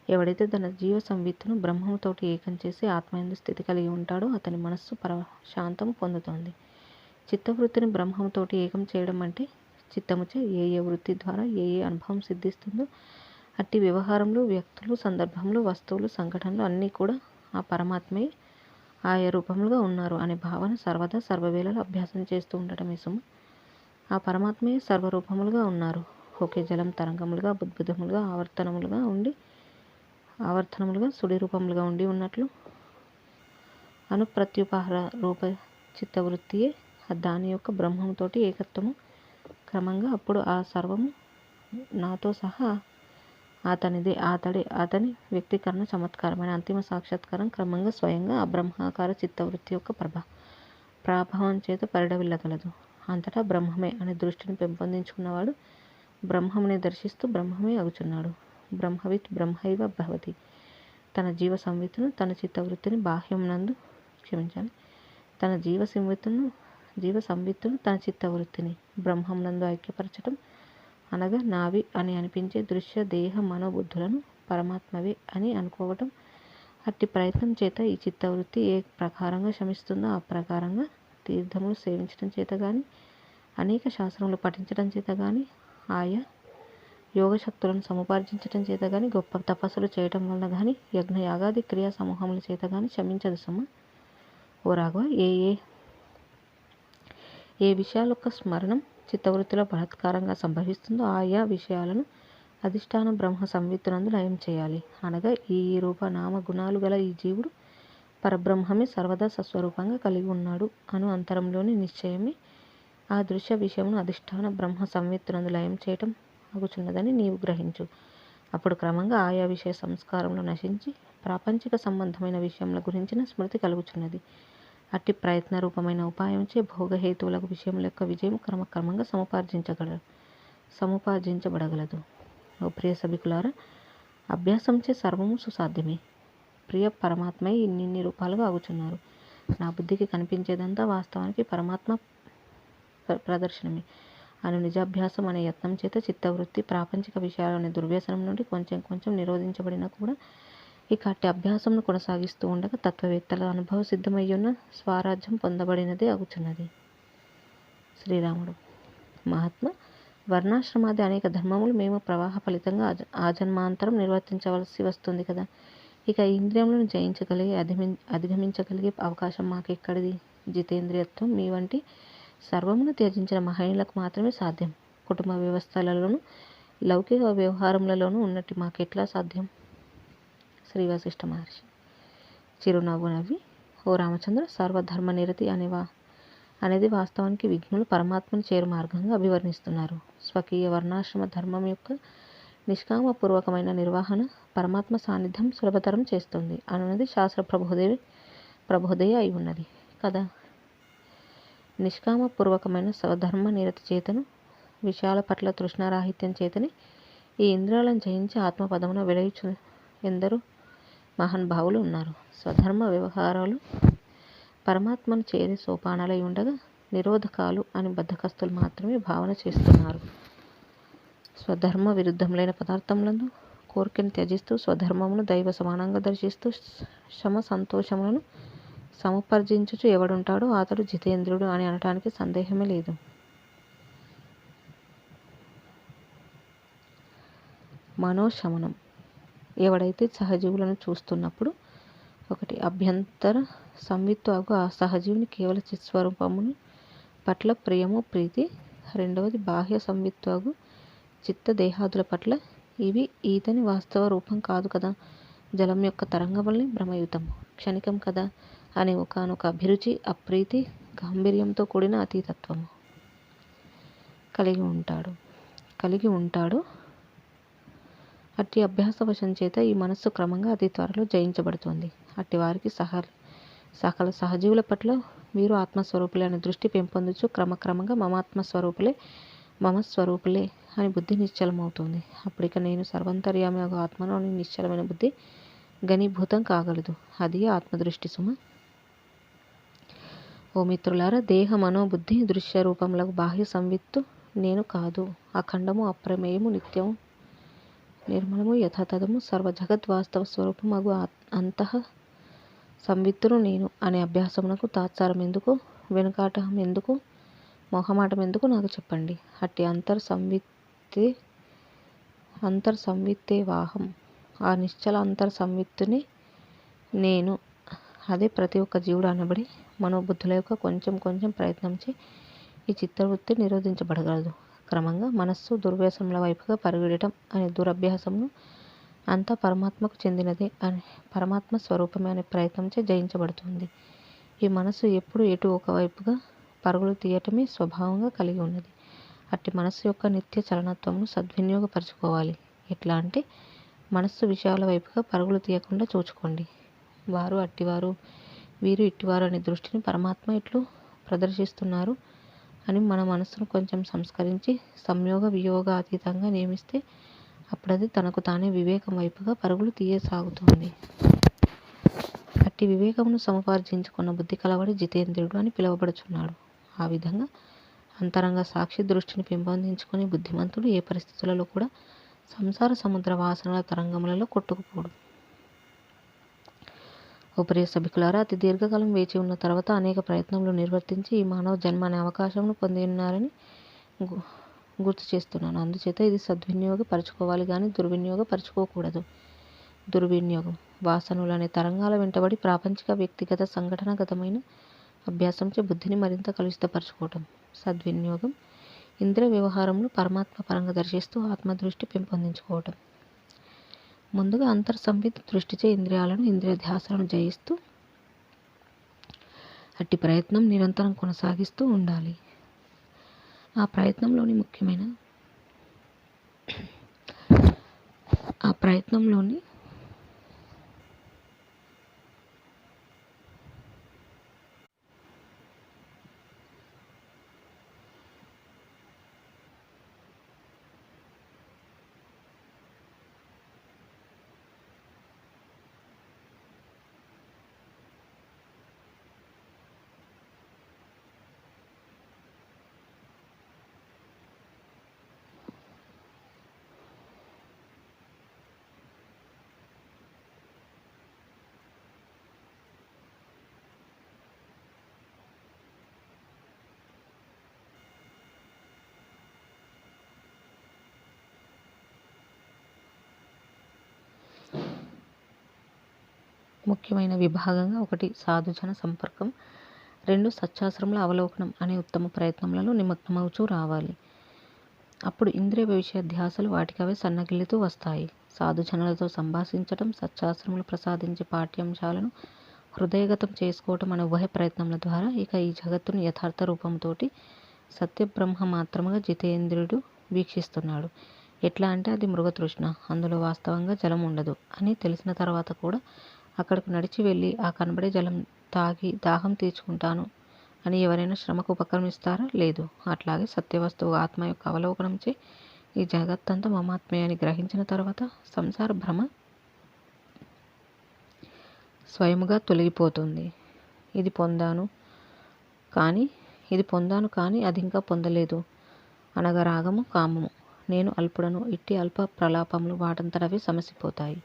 ఎవడైతే తన జీవ సంవిత్తును బ్రహ్మముతోటి ఏకం చేసి ఆత్మయందు స్థితి కలిగి ఉంటాడో అతని మనస్సు శాంతము పొందుతోంది. చిత్తవృత్తిని బ్రహ్మముతోటి ఏకం చేయడం అంటే చిత్తముచే ఏ వృత్తి ద్వారా ఏ అనుభవం సిద్ధిస్తుందో అట్టి వ్యవహారంలో వ్యక్తులు, సందర్భంలో, వస్తువులు, సంఘటనలు అన్నీ కూడా ఆ పరమాత్మే ఆయా రూపములుగా ఉన్నారు అనే భావన సర్వదా సర్వవేళలో అభ్యాసం చేస్తూ ఉండటమే సుమ. ఆ పరమాత్మే సర్వరూపములుగా ఉన్నారు. ఒకే జలం తరంగములుగా, బుద్భుతములుగా, ఆవర్తనములుగా, సుడి రూపములుగా ఉండి ఉన్నట్లు అనుప్రత్యుపహార రూప చిత్తవృత్తియే దాని యొక్క బ్రహ్మముతోటి ఏకత్వము. క్రమంగా అప్పుడు ఆ సర్వము నాతో సహా అతనిదే, అతని వ్యక్తీకరణ చమత్కారమైన అంతిమ సాక్షాత్కారం క్రమంగా స్వయంగా ఆ బ్రహ్మాకార చిత్తవృత్తి యొక్క ప్రాభావం చేత పరిడవిల్లగలదు. అంతటా బ్రహ్మమే అనే దృష్టిని పెంపొందించుకున్నవాడు బ్రహ్మమునే దర్శిస్తూ బ్రహ్మమే అగుచున్నాడు. బ్రహ్మవిత్ బ్రహ్మైవ భవతి. తన జీవ సంవిత్తును, తన చిత్తవృత్తిని తన జీవ సంవిత్తును తన చిత్తవృత్తిని బ్రహ్మమునందు ఐక్యపరచటం అనగా నావి అని అనిపించే దృశ్య దేహ మనోబుద్ధులను పరమాత్మవే అని అనుకోవటం. అట్టి ప్రయత్నం చేత ఈ చిత్తవృత్తి ఏ ప్రకారంగా శమిస్తుందో ఆ ప్రకారంగా తీర్థములు సేవించడం చేత గాని, అనేక శాస్త్రములు పఠించడం చేత గాని, ఆయా యోగశక్తులను సముపార్జించడం చేత గాని, గొప్ప తపస్సులు చేయటం వలన గాని, యజ్ఞయాగాది క్రియా సమూహముల చేత గాని శమించదు సుమ. ఓ రాఘవ, ఏ విషయాల యొక్క స్మరణం చిత్తవృత్తిలో బలాత్కారంగా సంభవిస్తుందో ఆయా విషయాలను అధిష్టాన బ్రహ్మ సంవిత్తునందు లయం చేయాలి. అనగా ఈ రూప నామ గుణాలు గల ఈ జీవుడు పరబ్రహ్మమే సర్వదా సస్వరూపంగా కలిగి ఉన్నాడు అను అంతరంలోని నిశ్చయమే ఆ దృశ్య విషయమును అధిష్టాన బ్రహ్మ సంవిత్తునందు లయం చేయటం అగుచున్నదని నీవు గ్రహించు. అప్పుడు క్రమంగా ఆయా విషయ సంస్కారములు నశించి ప్రాపంచిక సంబంధమైన విషయముల గురించిన స్మృతి కలుగుచున్నది. అట్టి ప్రయత్న రూపమైన ఉపాయంచే భోగహేతువులకు విషయముల యొక్క విజయం క్రమక్రమంగా సముపార్జించబడగలదు. ఓ ప్రియ సభికులారా, అభ్యాసంచే సర్వము సుసాధ్యమే. ప్రియ పరమాత్మై ఇన్ని రూపాలుగా అగుచున్నారు. నా బుద్ధికి కనిపించేదంతా వాస్తవానికి పరమాత్మ ప్రదర్శనమే అను నిజాభ్యాసం అనే యత్నం చేత చిత్తవృత్తి ప్రాపంచిక విషయాలనే దుర్వ్యసనం నుండి కొంచెం కొంచెం నిరోధించబడినా కూడా ఇక అట్టి అభ్యాసంను కొనసాగిస్తూ ఉండగా తత్వవేత్తల అనుభవ సిద్ధమయ్యున్న స్వరాజ్యం పొందబడినదే అగుచున్నది. శ్రీరాముడు: మహాత్మ, వర్ణాశ్రమాది అనేక ధర్మములు మేము ప్రవాహ ఫలితంగా ఆజన్మాంతరం నిర్వర్తించవలసి వస్తుంది కదా. ఇక ఇంద్రియములను జయించగలిగే అధిగమించగలిగే అవకాశం మాకెక్కడిది? జితేంద్రియత్వం మీ వంటి సర్వమును త్యజించిన మహనీయులకు మాత్రమే సాధ్యం. కుటుంబ వ్యవస్థలలోనూ లౌకిక వ్యవహారములలోనూ ఉన్నట్టు మాకెట్లా సాధ్యం? శ్రీ వశిష్ఠ మహర్షి చిరునవ్వు నవ్వి: ఓ రామచంద్ర, సర్వధర్మ నిరతి అనేది వాస్తవానికి విజ్ఞులు పరమాత్మను చేరు మార్గంగా అభివర్ణిస్తున్నారు. స్వకీయ వర్ణాశ్రమ ధర్మం యొక్క నిష్కామపూర్వకమైన నిర్వహణ పరమాత్మ సాన్నిధ్యం సులభతరం చేస్తుంది అనున్నది శాస్త్ర ప్రబోధయ అయి ఉన్నది కదా. నిష్కామపూర్వకమైన స్వధర్మ నిరతి చేతను విషయాల పట్ల తృష్ణారాహిత్యం చేతని ఈ ఇంద్రియాలను జయించి ఆత్మపదమున వెలయుచు ఎందరో మహానుభావులు ఉన్నారు. స్వధర్మ వ్యవహారాలు పరమాత్మను చేరే సోపానాలై ఉండగా నిరోధకాలు అని బద్ధకస్తులు మాత్రమే భావన చేస్తున్నారు. స్వధర్మ విరుద్ధములైన పదార్థములందు కోరికను త్యజిస్తూ స్వధర్మమును దైవ సమానంగా దర్శిస్తూ శమ సంతోషములను సముపర్జించుచు ఎవడుంటాడో అతడు జితేంద్రుడు అని అనటానికి సందేహమే లేదు. మనోశమనం ఎవడైతే సహజీవులను చూస్తున్నప్పుడు ఒకటి అభ్యంతర సంవిత్తు ఆ సహజీవుని కేవల చిత్స్వరూపమును పట్ల ప్రియము ప్రీతి, రెండవది బాహ్య సంవిత్తు చిత్త దేహాదుల పట్ల ఇవి ఈతని వాస్తవ రూపం కాదు కదా, జలం యొక్క తరంగముల్ని భ్రమయుతం క్షణికం కదా అని ఒకానొక అభిరుచి, అప్రీతి, గాంభీర్యంతో కూడిన అతీతత్వము కలిగి ఉంటాడు. అట్టి అభ్యాసవశం చేత ఈ మనస్సు క్రమంగా అతి త్వరలో జయించబడుతుంది. అట్టి వారికి సకల సహజీవుల పట్ల వీరు ఆత్మస్వరూపులే అనే దృష్టి పెంపొందుచు క్రమక్రమంగా మమస్వరూపులే అని బుద్ధి నిశ్చలమవుతుంది. అప్పటిక నేను సర్వంతర్యామి ఆత్మను అని నిశ్చలమైన బుద్ధి ఘనీభూతం కాగలదు. అది ఆత్మదృష్టి సుమ. ఓ మిత్రులారా, దేహ మనోబుద్ధి దృశ్య రూపములకు బాహ్య సంవిత్తు నేను కాదు. అఖండము, అప్రమేయము, నిత్యము, నిర్మలము, యథాతథము, సర్వ జగత్ వాస్తవ స్వరూపము అంతః సంవిత్తును నేను అనే అభ్యాసమునకు తాత్సారం ఎందుకు, వెనుకాటం ఎందుకు, మొహమాటం ఎందుకు నాకు చెప్పండి. అట్టి అంతర్సంవిత్తే వాహం, ఆ నిశ్చల అంతర్సంవిత్తుని నేను. అదే ప్రతి ఒక్క జీవుడు అనబడి మనోబుద్ధుల యొక్క కొంచెం కొంచెం ప్రయత్నంచే ఈ చిత్తవృత్తి నిరోధించబడగలదు. క్రమంగా మనస్సు దుర్వ్యసనముల వైపుగా పరుగెడటం అనే దురభ్యాసమును అంతా పరమాత్మకు చెందినదే అని పరమాత్మ స్వరూపమే అనే ప్రయత్నంచే జయించబడుతుంది. ఈ మనస్సు ఎప్పుడు ఎటు ఒకవైపుగా పరుగులు తీయటమే స్వభావంగా కలిగి ఉన్నది. అట్టి మనస్సు యొక్క నిత్య చలనత్వమును సద్వినియోగపరచుకోవాలి. ఎట్లా అంటే మనస్సు విషయాల వైపుగా పరుగులు తీయకుండా చూచుకోండి. వారు అట్టివారు, వీరు ఇట్టివారు అనే దృష్టిని పరమాత్మ ఇట్లు ప్రదర్శిస్తున్నారు అని మన మనస్సును కొంచెం సంస్కరించి సంయోగ వియోగ అతీతంగా నియమిస్తే అప్పుడది తనకు తానే వివేకం వైపుగా పరుగులు తీయసాగుతుంది. అట్టి వివేకమును సముపార్జించుకున్న బుద్ధి కలవాడు జితేంద్రుడు అని పిలువబడుచున్నాడు. ఆ విధంగా అంతరంగ సాక్షి దృష్టిని పెంపొందించుకునే బుద్ధిమంతుడు ఏ పరిస్థితులలో కూడా సంసార సముద్ర వాసనల తరంగములలో కొట్టుకుపోడు. ఓ ప్రియ సభికులారా, అతి దీర్ఘకాలం వేచి ఉన్న తర్వాత అనేక ప్రయత్నములు నిర్వర్తించి ఈ మానవ జన్మ అనే అవకాశమును పొంది ఉన్నారని గుర్తు చేస్తున్నాను. అందుచేత ఇది సద్వినియోగపరచుకోవాలి కానీ దుర్వినియోగపరచుకోకూడదు. దుర్వినియోగం వాసనలు అనే తరంగాల వెంటబడి ప్రాపంచిక వ్యక్తిగత సంఘటనగతమైన అభ్యాసంచే బుద్ధిని మరింత కలుషితపరచుకోవటం. సద్వినియోగం ఇంద్రియ వ్యవహారమును పరమాత్మ పరంగా దర్శిస్తూ ఆత్మదృష్టి పెంపొందించుకోవటం. ముందుగా అంతర్సంవిత్ దృష్టిచే ఇంద్రియాలను, ఇంద్రియ ధ్యాసలను జయిస్తూ అట్టి ప్రయత్నం నిరంతరం కొనసాగిస్తూ ఉండాలి. ఆ ప్రయత్నంలోని ముఖ్యమైన విభాగంగా 1 సాధుజన సంపర్కం, 2 సత్శాస్త్రముల అవలోకనం అనే ఉత్తమ ప్రయత్నములలో నిమగ్నమవుచూ రావాలి. అప్పుడు ఇంద్రియ విషయ ధ్యాసలు వాటికవే సన్నగిల్లుతూ వస్తాయి. సాధుజనులతో సంభాషించటం, సత్శాస్త్రములు ప్రసాదించే పాఠ్యాంశాలను హృదయగతం చేసుకోవటం అనే ఉభయ ప్రయత్నముల ద్వారా ఇక ఈ జగత్తును యథార్థ రూపంతోటి సత్యబ్రహ్మ మాత్రముగా జితేంద్రుడు వీక్షిస్తున్నాడు. ఎట్లా అంటే అది మృగతృష్ణ, అందులో వాస్తవంగా జలం ఉండదు అని తెలిసిన తర్వాత కూడా అక్కడికి నడిచి వెళ్ళి ఆ కనబడే జలం తాగి దాహం తీర్చుకుంటాను అని ఎవరైనా శ్రమకు ఉపక్రమిస్తారా? లేదు. అట్లాగే సత్యవస్తువు ఆత్మ యొక్క అవలోకనంచే ఈ జగత్తంతా మమాత్మే అని గ్రహించిన తర్వాత సంసార భ్రమ స్వయముగా తొలగిపోతుంది. ఇది పొందాను కానీ అది ఇంకా పొందలేదు అనగా రాగము, కామము. నేను అల్పుడను, ఇట్టి అల్ప ప్రలాపములు వాటంతటవే సమసిపోతాయి.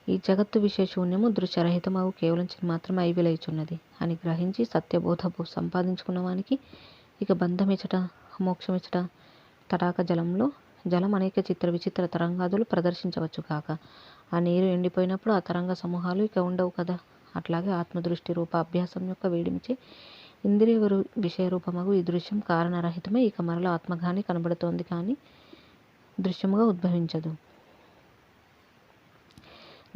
ఈ జగత్తు విషయశూన్యము దృశ్యరహితమగు కేవలం చిన్మాత్రమే అయి విలయుచున్నది అని గ్రహించి సత్యబోధపు సంపాదించుకున్న వానికి ఇక బంధమిచ్చట, మోక్షమిచ్చట తటాక జలం అనేక చిత్ర విచిత్ర తరంగాదులు ప్రదర్శించవచ్చు కాక ఆ నీరు ఎండిపోయినప్పుడు ఆ తరంగ సమూహాలు ఇక ఉండవు కదా. అట్లాగే ఆత్మదృష్టి రూప అభ్యాసం యొక్క వేడిమిచే ఇంద్రియ విషయరూపమగు ఈ దృశ్యం కారణరహితమే ఇక మరల ఆత్మగానే కనబడుతోంది కానీ దృశ్యముగా ఉద్భవించదు.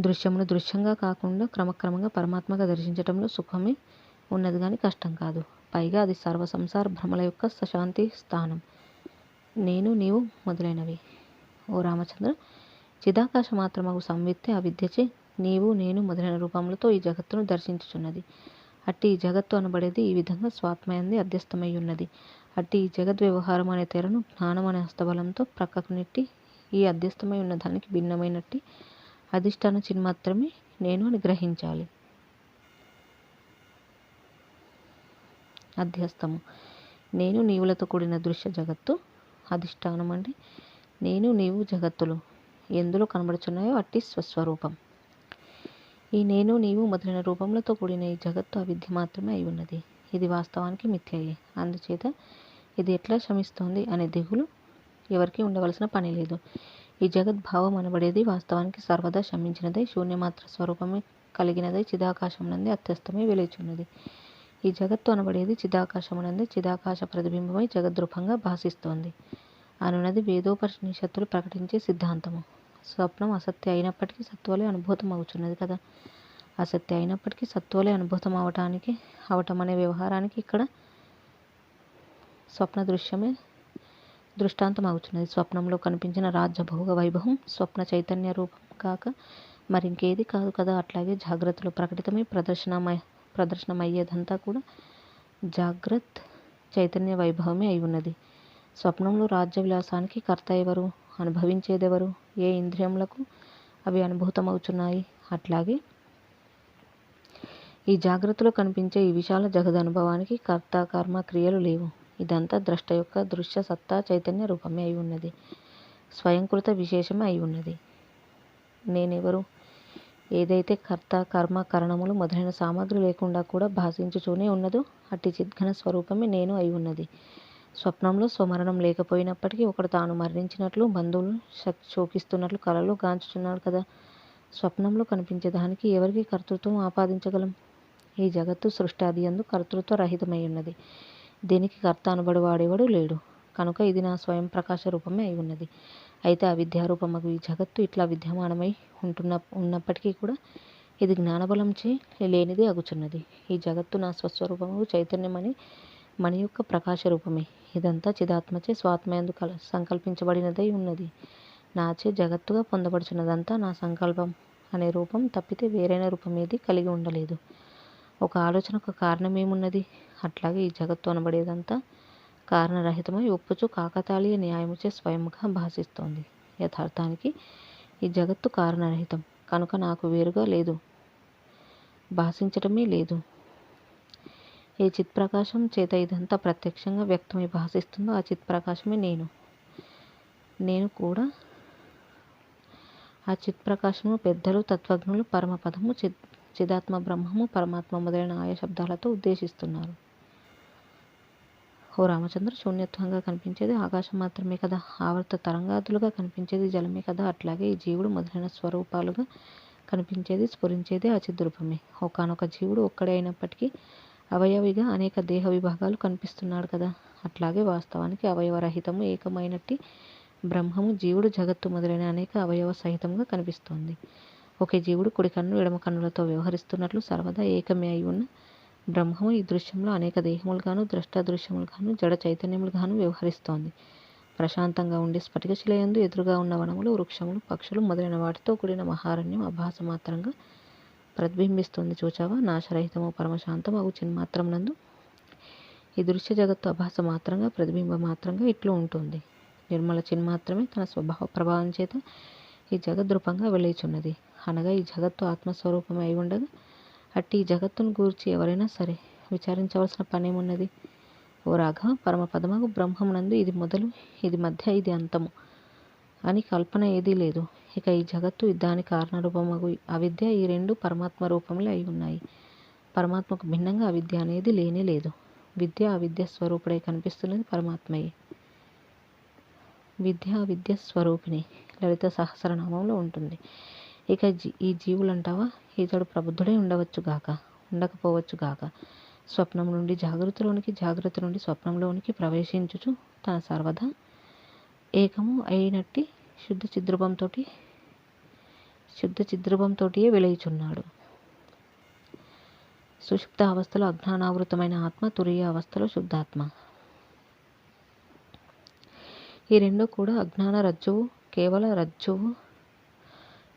దృశ్యమును దృశ్యంగా కాకుండా క్రమక్రమంగా పరమాత్మగా దర్శించటంలో సుఖమే ఉన్నది కానీ కష్టం కాదు. పైగా అది సర్వ సంసార భ్రమల యొక్క సశాంతి స్థానం. నేను, నీవు మొదలైనవి. ఓ రామచంద్ర, చిదాకాశ మాత్రమగు సంవిత్తే అవిద్యచే నీవు, నేను మొదలైన రూపములతో ఈ జగత్తును దర్శించుచున్నది. అట్టి ఈ జగత్తు అనబడేది ఈ విధంగా స్వాత్మయందే అధ్యస్థమై ఉన్నది. అట్టి ఈ జగద్వ్యవహారం అనే తెరను జ్ఞానం అనే హస్తబలంతో ప్రక్కకు నెట్టి ఈ అధ్యస్థమై ఉన్న దానికి భిన్నమైనట్టి అధిష్టాన చిన్మాత్రమే నేను అని గ్రహించాలి. అధ్యస్థము నేను నీవులతో కూడిన దృశ్య జగత్తు. అధిష్టానం అంటే నేను నీవు జగత్తులు ఎందులో కనబడుచున్నాయో అట్టి స్వస్వరూపం. ఈ నేను నీవు మొదలైన రూపములతో కూడిన ఈ జగత్తు అవిద్య మాత్రమే అయి ఉన్నది. ఇది వాస్తవానికి మిథ్యయే. అందుచేత ఇది ఎట్లా శమిస్తోంది అనే దిగులు ఎవరికీ ఉండవలసిన పని లేదు. ఈ జగద్భావం అనబడేది వాస్తవానికి సర్వదా శమించినదై శూన్యమాత్ర స్వరూపమే కలిగినదై చిదాకాశమునందే అత్యస్తమై వెలుచున్నది. ఈ జగత్తు అనబడేది చిదాకాశమునందే చిదాకాశ ప్రతిబింబమై జగద్రూపంగా భాసిస్తోంది అనున్నది వేదోపనిషత్తులు ప్రకటించే సిద్ధాంతము. స్వప్నం అసత్య అయినప్పటికీ సత్వలే అనుభూతం అవుతున్నది కదా. అసత్య అయినప్పటికీ సత్వలే అనుభూతం అవటం అనే వ్యవహారానికి ఇక్కడ స్వప్న దృశ్యమే దృష్టాంతం అవుతున్నది. స్వప్నంలో కనిపించిన రాజ్య భోగ వైభవం స్వప్న చైతన్య రూపం కాక మరింకేది కాదు కదా. అట్లాగే జాగ్రత్తలో ప్రకటితమై ప్రదర్శనమయ్యేదంతా కూడా జాగ్రత్త చైతన్య వైభవమే అయి ఉన్నది. స్వప్నంలో రాజ్య విలాసానికి కర్త ఎవరు? అనుభవించేదెవరు? ఏ ఇంద్రియములకు అవి అనుభూతమవుతున్నాయి? అట్లాగే ఈ జాగ్రత్తలో కనిపించే ఈ విశాల జగదనుభవానికి కర్త, కర్మ, క్రియలు లేవు. ఇదంతా ద్రష్ట యొక్క దృశ్య సత్తా చైతన్య రూపమే అయి ఉన్నది. స్వయంకృత విశేషమే అయి ఉన్నది. నేనెవరు? ఏదైతే కర్త, కర్మ, కరణములు మొదలైన సామగ్రి లేకుండా కూడా భాషించుతూనే ఉన్నదో అట్టి చిద్ఘన స్వరూపమే నేను అయి ఉన్నది. స్వప్నంలో స్వమరణం లేకపోయినప్పటికీ ఒకడు తాను మరణించినట్లు బంధువులు శోకిస్తున్నట్లు కలలో గాంచుచున్నాడు కదా. స్వప్నంలో కనిపించే దానికి ఎవరికి కర్తృత్వం ఆపాదించగలం? ఈ జగత్తు సృష్టాది యందు కర్తృత్వ రహితమై ఉన్నది. దీనికి కర్త అనబడు వాడెవడూ లేడు. కనుక ఇది నా స్వయం ప్రకాశ రూపమే అయి ఉన్నది. అయితే అవిద్యారూపమగు ఈ జగత్తు ఇట్లా విద్యమానమై ఉన్నప్పటికీ కూడా ఇది జ్ఞానబలంచే లేనిదే అగుచున్నది. ఈ జగత్తు నా స్వస్వరూపము చైతన్యమని మణి యొక్క ప్రకాశ రూపమే. ఇదంతా చిదాత్మచే స్వాత్మయందు సంకల్పించబడినదై ఉన్నది. నాచే జగత్తుగా పొందబడుచున్నదంతా నా సంకల్పం అనే రూపం తప్పితే వేరైన రూపం ఏది కలిగి ఉండలేదు. ఒక ఆలోచనకు కారణమేమున్నది? అట్లాగే ఈ జగత్తు అనబడేదంతా కారణరహితమై ఒప్పుచు కాకతాళీయ న్యాయముచే స్వయముగా భాషిస్తోంది. యథార్థానికి ఈ జగత్తు కారణరహితం కనుక నాకు వేరుగా లేదు, భాషించటమే లేదు. ఏ చిత్ప్రకాశం చేత ఇదంతా ప్రత్యక్షంగా వ్యక్తమై భాషిస్తుందో ఆ చిత్ప్రకాశమే నేను. నేను కూడా ఆ చిత్ప్రకాశము పెద్దలు తత్వజ్ఞులు పరమపదము, చిదాత్మ బ్రహ్మము, పరమాత్మ మొదలైన ఆయా శబ్దాలతో ఉద్దేశిస్తున్నారు. ఓ రామచంద్ర, శూన్యత్వంగా కనిపించేది ఆకాశం మాత్రమే కదా. ఆవర్త తరంగాదులుగా కనిపించేది జలమే కదా. అట్లాగే ఈ జీవుడు మొదలైన స్వరూపాలుగా కనిపించేది స్ఫురించేది ఆ చిద్రూపమే. ఒకానొక జీవుడు ఒక్కడే అయినప్పటికీ అవయవిగా అనేక దేహ విభాగాలు కనిపిస్తున్నాడు కదా. అట్లాగే వాస్తవానికి అవయవరహితము ఏకమైనట్టి బ్రహ్మము జీవుడు జగత్తు మొదలైన అనేక అవయవ సహితంగా కనిపిస్తోంది. ఒకే జీవుడు కుడి కన్ను ఎడమ కన్నులతో వ్యవహరిస్తున్నట్లు సర్వదా ఏకమే అయి ఉన్న బ్రహ్మము ఈ దృశ్యంలో అనేక దేహములుగాను ద్రష్టాదృశ్యములుగాను జడ చైతన్యములుగాను వ్యవహరిస్తోంది. ప్రశాంతంగా ఉండే స్ఫటికశిలయందు ఎదురుగా ఉన్న వనములు, వృక్షములు, పక్షులు మొదలైన వాటితో కూడిన మహారణ్యం అభాస మాత్రంగా ప్రతిబింబిస్తుంది. చూచావా, నాశరహితము పరమశాంతం అగు చిన్మాత్రం నందు ఈ దృశ్య జగత్తు అభాస మాత్రంగా ప్రతిబింబ మాత్రంగా ఇట్లు ఉంటుంది. నిర్మల చిన్మాత్రమే తన స్వభావ ప్రభావం చేత ఈ జగద్రూపంగా వెలియుచున్నది. అనగా ఈ జగత్తు ఆత్మస్వరూపమే అయి ఉండగా అట్టి ఈ జగత్తును గూర్చి ఎవరైనా సరే విచారించవలసిన పనేమున్నది? ఓ రాఘవ, పరమపదమగు బ్రహ్మమునందు ఇది మొదలు, ఇది మధ్య, ఇది అంతము అని కల్పన ఏదీ లేదు. ఇక ఈ జగత్తు, దాని కారణరూపమగు అవిద్య, ఈ రెండు పరమాత్మ రూపములే అయి ఉన్నాయి. పరమాత్మకు భిన్నంగా అవిద్య అనేది లేనే లేదు. విద్య అవిద్య స్వరూపుడై కనిపిస్తున్నది పరమాత్మయే. విద్య అవిద్య స్వరూపిణి లలిత సహస్రనామంలో ఉంటుంది. ఇక ఈ జీవులంటావా, ఈతడు ప్రబుద్ధుడై ఉండవచ్చుగాక, ఉండకపోవచ్చుగాక. స్వప్నం నుండి జాగృతిలోనికి, జాగ్రత్త నుండి స్వప్నంలోనికి ప్రవేశించుచు తన సర్వదా ఏకము అయినట్టి శుద్ధ చిద్రూపంతోటియే వెలయుచున్నాడు. సుషుప్త అవస్థలో అజ్ఞానావృతమైన ఆత్మ, తురీయ అవస్థలో శుద్ధాత్మ. ఈ రెండు కూడా అజ్ఞాన రజ్జువు, కేవల రజ్జువు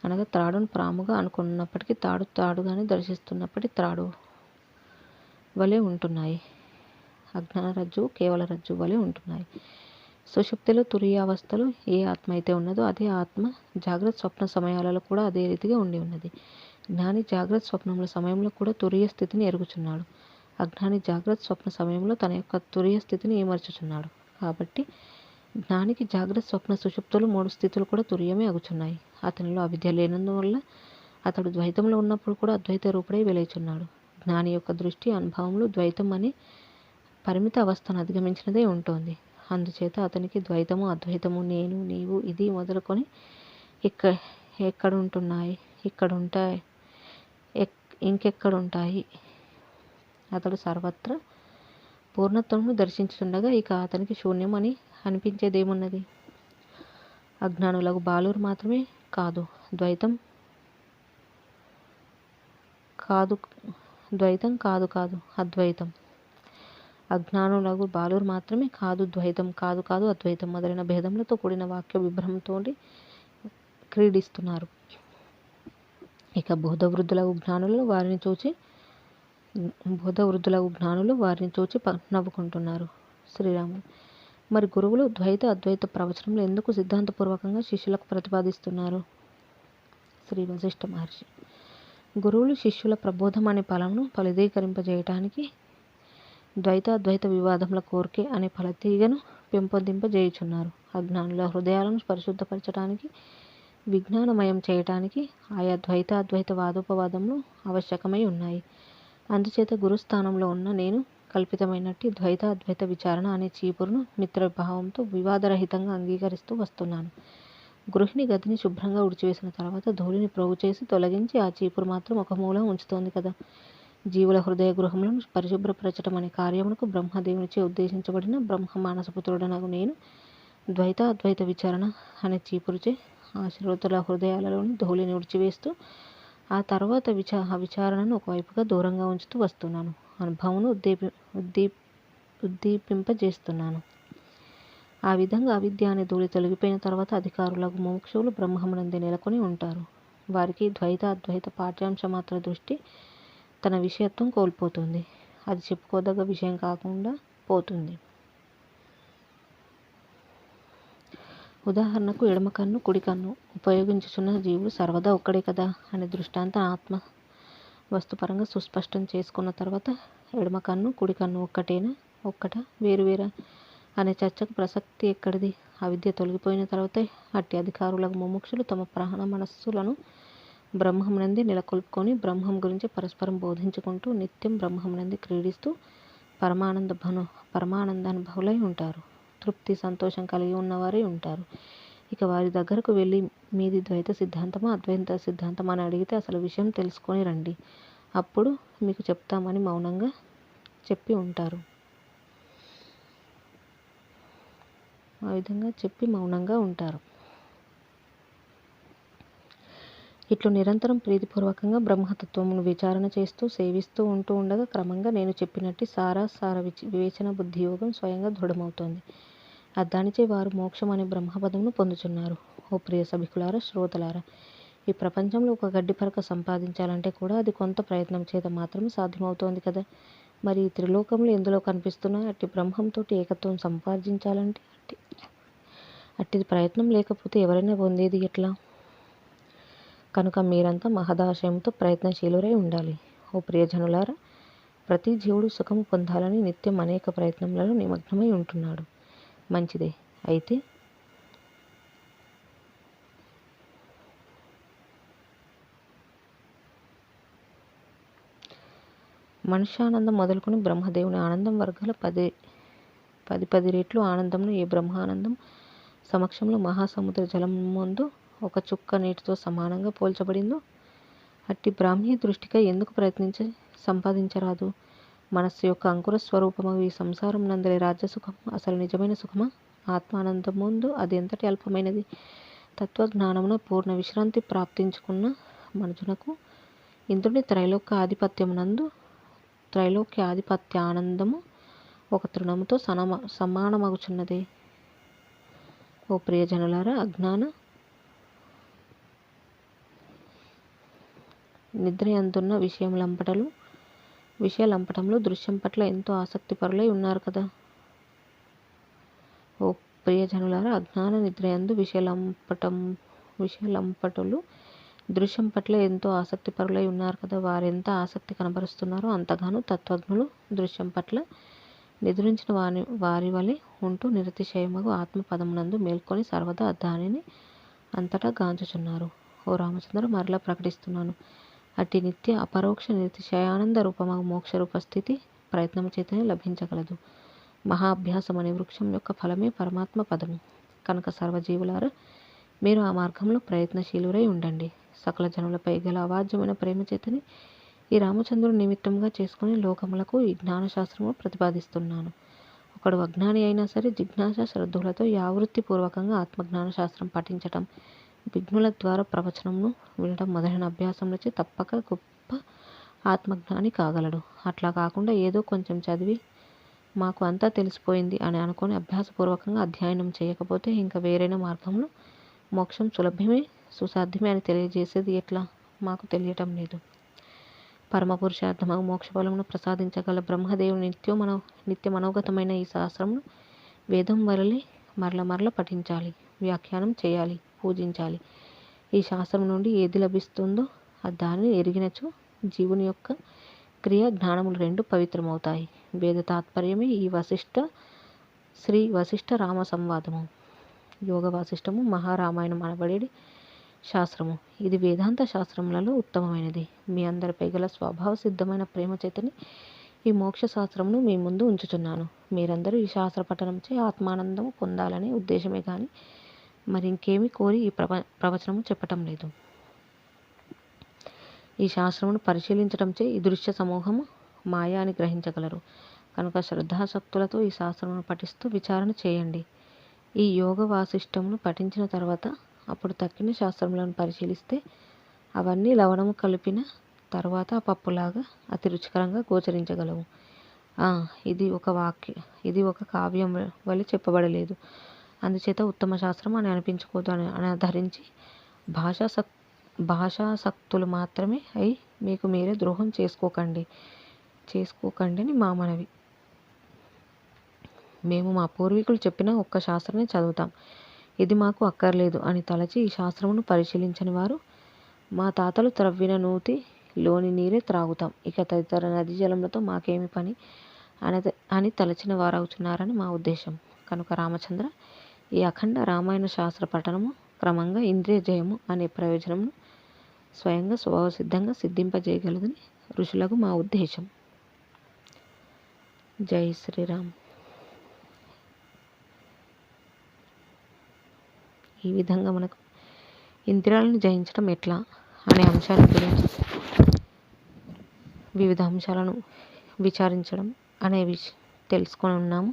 అనగా త్రాడును పాముగా అనుకున్నప్పటికీ తాడుగానే దర్శిస్తున్నప్పటికీ త్రాడు వలె ఉంటున్నాయి. అజ్ఞాన రజ్జువు కేవల రజ్జువు వలె ఉంటున్నాయి. సుషుప్తిలో తురీయ అవస్థలో ఏ ఆత్మ అయితే ఉన్నదో అదే ఆత్మ జాగ్రత్త స్వప్న సమయాలలో కూడా అదే రీతిగా ఉండి ఉన్నది. జ్ఞాని జాగ్రత్త స్వప్నముల సమయంలో కూడా తురీయ స్థితిని ఎరుగుచున్నాడు. అజ్ఞాని జాగ్రత్త స్వప్న సమయంలో తన యొక్క తురీయ స్థితిని ఏమర్చుచున్నాడు. కాబట్టి జ్ఞానికి జాగ్రత్త స్వప్న సుషుప్తులు 3 స్థితులు కూడా తురీయమే అగుచున్నాయి. అతనిలో అవిద్య లేనందువల్ల అతడు ద్వైతంలో ఉన్నప్పుడు కూడా అద్వైత రూపుడై వెలయుచున్నాడు. జ్ఞాని యొక్క దృష్టి, అనుభవములు ద్వైతం అనే పరిమిత అవస్థను అధిగమించినదే ఉంటుంది. అందుచేత అతనికి ద్వైతము, అద్వైతము, నేను, నీవు, ఇది మొదలుకొని ఎక్కడుంటున్నాయి, ఇక్కడుంటాయి, ఇంకెక్కడుంటాయి. అతడు సర్వత్రా పూర్ణత్వమును దర్శించుచుండగా ఇక అతనికి శూన్యం అని అనిపించేదేమున్నది? అజ్ఞానులకు బాలురు మాత్రమే కాదు, ద్వైతం కాదు అద్వైతం. అజ్ఞానులకు బాలురు మాత్రమే కాదు, ద్వైతం కాదు అద్వైతం మొదలైన భేదములతో కూడిన వాక్య విభ్రమంతో క్రీడిస్తున్నారు. ఇక బోధవృద్ధులకు జ్ఞానులు వారిని చూచి నవ్వుకుంటున్నారు. శ్రీరాములు: మరి గురువులు ద్వైత అద్వైత ప్రవచనములు ఎందుకు సిద్ధాంతపూర్వకంగా శిష్యులకు ప్రతిపాదిస్తున్నారు? శ్రీ వశిష్ఠ మహర్షి: గురువులు శిష్యుల ప్రబోధం అనే ఫలమును ఫలీకరింపజేయటానికి ద్వైత అద్వైత వివాదముల కోర్కె అనే ఫలతీగను పెంపొందింపజేయుచున్నారు. అజ్ఞానుల హృదయాలను పరిశుద్ధపరచటానికి, విజ్ఞానమయం చేయటానికి ఆయా ద్వైత అద్వైత వాదోపవాదములు ఆవశ్యకమై ఉన్నాయి. అందుచేత గురుస్థానంలో ఉన్న నేను కల్పితమైనట్టి ద్వైత అద్వైత విచారణ అనే చీపురును మిత్రభావంతో వివాదరహితంగా అంగీకరిస్తూ వస్తున్నాను. గృహిణి గదిని శుభ్రంగా ఉడిచివేసిన తర్వాత ధూళిని ప్రోగు చేసి తొలగించి ఆ చీపురు మాత్రం ఒక మూల ఉంచుతోంది కదా. జీవుల హృదయ గృహములను పరిశుభ్రపరచటం అనే కార్యమునకు బ్రహ్మదేవునిచే ఉద్దేశించబడిన బ్రహ్మ మానసపుత్రుడనగు నేను ద్వైత అద్వైత విచారణ అనే చీపురుచే ఆ శ్రోతల హృదయాలలోని ధూళిని ఉడిచివేస్తూ ఆ తర్వాత ఆ విచారణను ఒకవైపుగా దూరంగా ఉంచుతూ వస్తున్నాను. అనుభవమును ఉద్దీపింపజేస్తున్నాను. ఆ విధంగా అవిద్య అనే ధూళి తొలగిపోయిన తర్వాత అధికారులకు ముముక్షువులు బ్రహ్మమునందే నెలకొని ఉంటారు. వారికి ద్వైత అద్వైత పాఠ్యాంశమాత్ర దృష్టి తన విషయత్వం కోల్పోతుంది. అది చెప్పుకోదగ్గ విషయం కాకుండా పోతుంది. ఉదాహరణకు ఎడమ కన్ను, కుడి కన్ను ఉపయోగించుచున్న జీవుడు సర్వదా ఒక్కడే కదా అనే దృష్టాంత ఆత్మ వస్తుపరంగా సుస్పష్టం చేసుకున్న తర్వాత ఎడమ కన్ను, కుడి కన్ను ఒక్కటా వేరువేరా అనే చర్చకు ప్రసక్తి ఎక్కడిది? అవిద్య తొలగిపోయిన తర్వాత అట్టి అధికారులకు ముముక్షులు తమ ప్రాణ మనస్సులను బ్రహ్మమునందే నెలకొల్పుకొని బ్రహ్మం గురించి పరస్పరం బోధించుకుంటూ నిత్యం బ్రహ్మమునందే క్రీడిస్తూ పరమానందానుభవులై ఉంటారు. తృప్తి, సంతోషం కలిగి ఉన్నవారై ఉంటారు. ఇక వారి దగ్గరకు వెళ్ళి మీది ద్వైత సిద్ధాంతమా అద్వైత సిద్ధాంతమా అని అడిగితే అసలు విషయం తెలుసుకొని రండి, అప్పుడు మీకు చెప్తామని మౌనంగా చెప్పి ఉంటారు. ఆ విధంగా చెప్పి మౌనంగా ఉంటారు. ఇట్లు నిరంతరం ప్రీతిపూర్వకంగా బ్రహ్మతత్వమును విచారణ చేస్తూ సేవిస్తూ ఉండగా క్రమంగా నేను చెప్పినట్టు సార వివేచన బుద్ధియోగం స్వయంగా దృఢమవుతోంది. దానిచే వారు మోక్షం అనే బ్రహ్మపదమును పొందుచున్నారు. ఓ ప్రియ సభికులారా, శ్రోతలారా, ఈ ప్రపంచంలో ఒక గడ్డి పరక సంపాదించాలంటే కూడా అది కొంత ప్రయత్నం చేత మాత్రమే సాధ్యమవుతోంది కదా. మరి ఈ త్రిలోకములు ఎందులో కనిపిస్తున్నా అట్టి బ్రహ్మంతో ఏకత్వం సంపాదించాలంటే అట్టిది ప్రయత్నం లేకపోతే ఎవరైనా పొందేది ఎట్లా? కనుక మీరంతా మహదాశయంతో ప్రయత్నశీలురై ఉండాలి. ఓ ప్రియజనులారా, ప్రతి జీవుడు సుఖము పొందాలని నిత్యం అనేక ప్రయత్నములలో నిమగ్నమై ఉంటున్నాడు. మంచిదే. అయితే మనుష్యానందం మొదలుకొని బ్రహ్మదేవుని ఆనందం వర్గాల 10 రెట్లు ఆనందంను ఏ బ్రహ్మానందం సమక్షంలో మహాసముద్ర జలం ముందు ఒక చుక్క నీటితో సమానంగా పోల్చబడిందో అట్టి బ్రాహ్మీ దృష్టికై ఎందుకు సంపాదించరాదు? మనస్సు యొక్క అంకుర స్వరూపము ఈ సంసారం నందలి రాజ్యసుఖం అసలు నిజమైన సుఖమా? ఆత్మానందం ముందు అది ఎంతటి అల్పమైనది. తత్వజ్ఞానమున పూర్ణ విశ్రాంతి ప్రాప్తించుకున్న మనుజునకు ఇంద్రుని త్రైలోక్యాధిపత్యానందము ఒక తృణముతో సమానమగుచున్నదే. ఓ ప్రియజనులారా, అజ్ఞాన నిద్రయందున్న విషయలంపటంలో దృశ్యం పట్ల ఎంతో ఆసక్తిపరులై ఉన్నారు కదా. ఓ ప్రియజనులారా, అజ్ఞాన నిద్రయందు విషయలంపటులు దృశ్యం పట్ల ఎంతో ఆసక్తిపరులై ఉన్నారు కదా. వారెంత ఆసక్తి కనబరుస్తున్నారో అంతగానూ తత్వజ్ఞులు దృశ్యం పట్ల నిద్రించిన వారి వలె ఉంటూ నిరతిశయమగు ఆత్మపదమునందు మేల్కొని సర్వదా దానిని అంతటా గాంచుచున్నారు. ఓ రామచంద్ర, మరలా ప్రకటిస్తున్నాను, అట్టి నిత్య అపరోక్ష నిరతిశయానంద రూపమగు మోక్షరూప స్థితి ప్రయత్నము చేతనే లభించగలదు. మహాభ్యాసం అనే వృక్షం యొక్క ఫలమే పరమాత్మ పదము. కనుక సర్వజీవులారా, మీరు ఆ మార్గంలో ప్రయత్నశీలురై ఉండండి. సకల జనులపై గల అవాజ్యమైన ప్రేమ చేతని ఈ రామచంద్రుడు నిమిత్తంగా చేసుకుని లోకములకు ఈ జ్ఞానశాస్త్రము ప్రతిపాదిస్తున్నాను. ఒకడు అజ్ఞాని అయినా సరే జిజ్ఞాస శ్రద్ధులతో యావృత్తి పూర్వకంగా ఆత్మజ్ఞాన శాస్త్రం పఠించటం, విఘ్నుల ద్వారా ప్రవచనమును వినడం మొదలైన అభ్యాసములచే తప్పక గొప్ప ఆత్మజ్ఞాని కాగలడు. అట్లా కాకుండా ఏదో కొంచెం చదివి మాకు అంతా తెలిసిపోయింది అని అనుకొని అభ్యాసపూర్వకంగా అధ్యయనం చేయకపోతే ఇంకా వేరైన మార్గంలో మోక్షం సులభమే సుసాధ్యమే అని తెలియజేసేది ఎట్లా మాకు తెలియటం లేదు. పరమపురుషార్థమగు మోక్షఫలమును ప్రసాదించగల బ్రహ్మదేవుని నిత్య మనోగతమైన ఈ శాస్త్రమును వేదం వలె మరల పఠించాలి, వ్యాఖ్యానం చేయాలి, పూజించాలి. ఈ శాస్త్రం నుండి ఏది లభిస్తుందో దానిని ఎరిగినచో జీవుని యొక్క క్రియ జ్ఞానములు రెండు పవిత్రమవుతాయి. వేద తాత్పర్యమే ఈ శ్రీ వశిష్ఠ రామ సంవాదము, యోగ వాసిష్టము, మహారామాయణం అనబడేది శాస్త్రము. ఇది వేదాంత శాస్త్రములలో ఉత్తమమైనది. మీ అందరిపై గల స్వభావ సిద్ధమైన ప్రేమ చేతని ఈ మోక్ష శాస్త్రమును మీ ముందు ఉంచుచున్నాను. మీరందరూ ఈ శాస్త్ర పఠనంచే ఆత్మానందము పొందాలనే ఉద్దేశమే కానీ మరి ఇంకేమీ కోరి ఈ ప్రవచనము చెప్పటం లేదు. ఈ శాస్త్రమును పరిశీలించటంచే ఈ దృశ్య సమూహము మాయా అని గ్రహించగలరు. కనుక శ్రద్ధాశక్తులతో ఈ శాస్త్రమును పఠిస్తూ విచారణ చేయండి. ఈ యోగ వాసిష్టమును పఠించిన తర్వాత అప్పుడు తక్కిన శాస్త్రములను పరిశీలిస్తే అవన్నీ లవణము కలిపిన తర్వాత ఆ పప్పులాగా అతి రుచికరంగా గోచరించగలవు. ఇది ఒక కావ్యం వలె చెప్పబడలేదు. అందుచేత ఉత్తమ శాస్త్రం అని అనిపించుకోదు అని ధరించి భాషాసక్తులు మాత్రమే అయి మీకు మీరే ద్రోహం చేసుకోకండి అని మా మనవి. మేము మా పూర్వీకులు చెప్పిన ఒక్క శాస్త్రాన్ని చదువుతాం, ఇది మాకు అక్కర్లేదు అని తలచి ఈ శాస్త్రమును పరిశీలించని వారు మా తాతలు త్రవ్విన నూతిలోని నీరే త్రాగుతాం, ఇక తదితర నదీ జలములతో మాకేమి పని అని తలచిన వారవుతున్నారని మా ఉద్దేశం. కనుక రామచంద్ర, ఈ అఖండ రామాయణ శాస్త్ర పఠనము క్రమంగా ఇంద్రియ జయము అనే ప్రయోజనమును స్వయంగా స్వభావసిద్ధంగా సిద్ధింపజేయగలదని ఋషులకు మా ఉద్దేశం. జై శ్రీరామ్. ఈ విధంగా మనకు ఇంద్రియాలను జయించడం ఎట్లా అనే అంశాల గురించి వివిధ అంశాలను విచారించడం అనేవి తెలుసుకొని ఉన్నాము.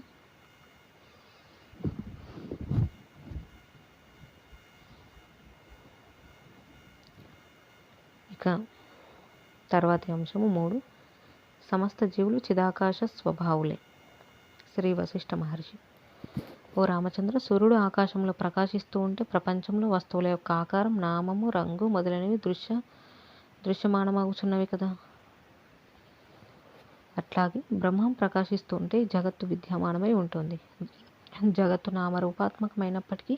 తర్వాతి అంశము 3. సమస్త జీవులు చిదాకాశ స్వభావులే. శ్రీ వశిష్ఠ మహర్షి. ఓ రామచంద్ర, సూర్యుడు ఆకాశంలో ప్రకాశిస్తూ ఉంటే ప్రపంచంలో వస్తువుల యొక్క ఆకారం, నామము, రంగు మొదలైనవి దృశ్యమానమగుచున్నవి కదా. అట్లాగే బ్రహ్మం ప్రకాశిస్తూ ఉంటే జగత్తు విద్యమానమై ఉంటుంది. జగత్తు నామరూపాత్మకమైనప్పటికీ,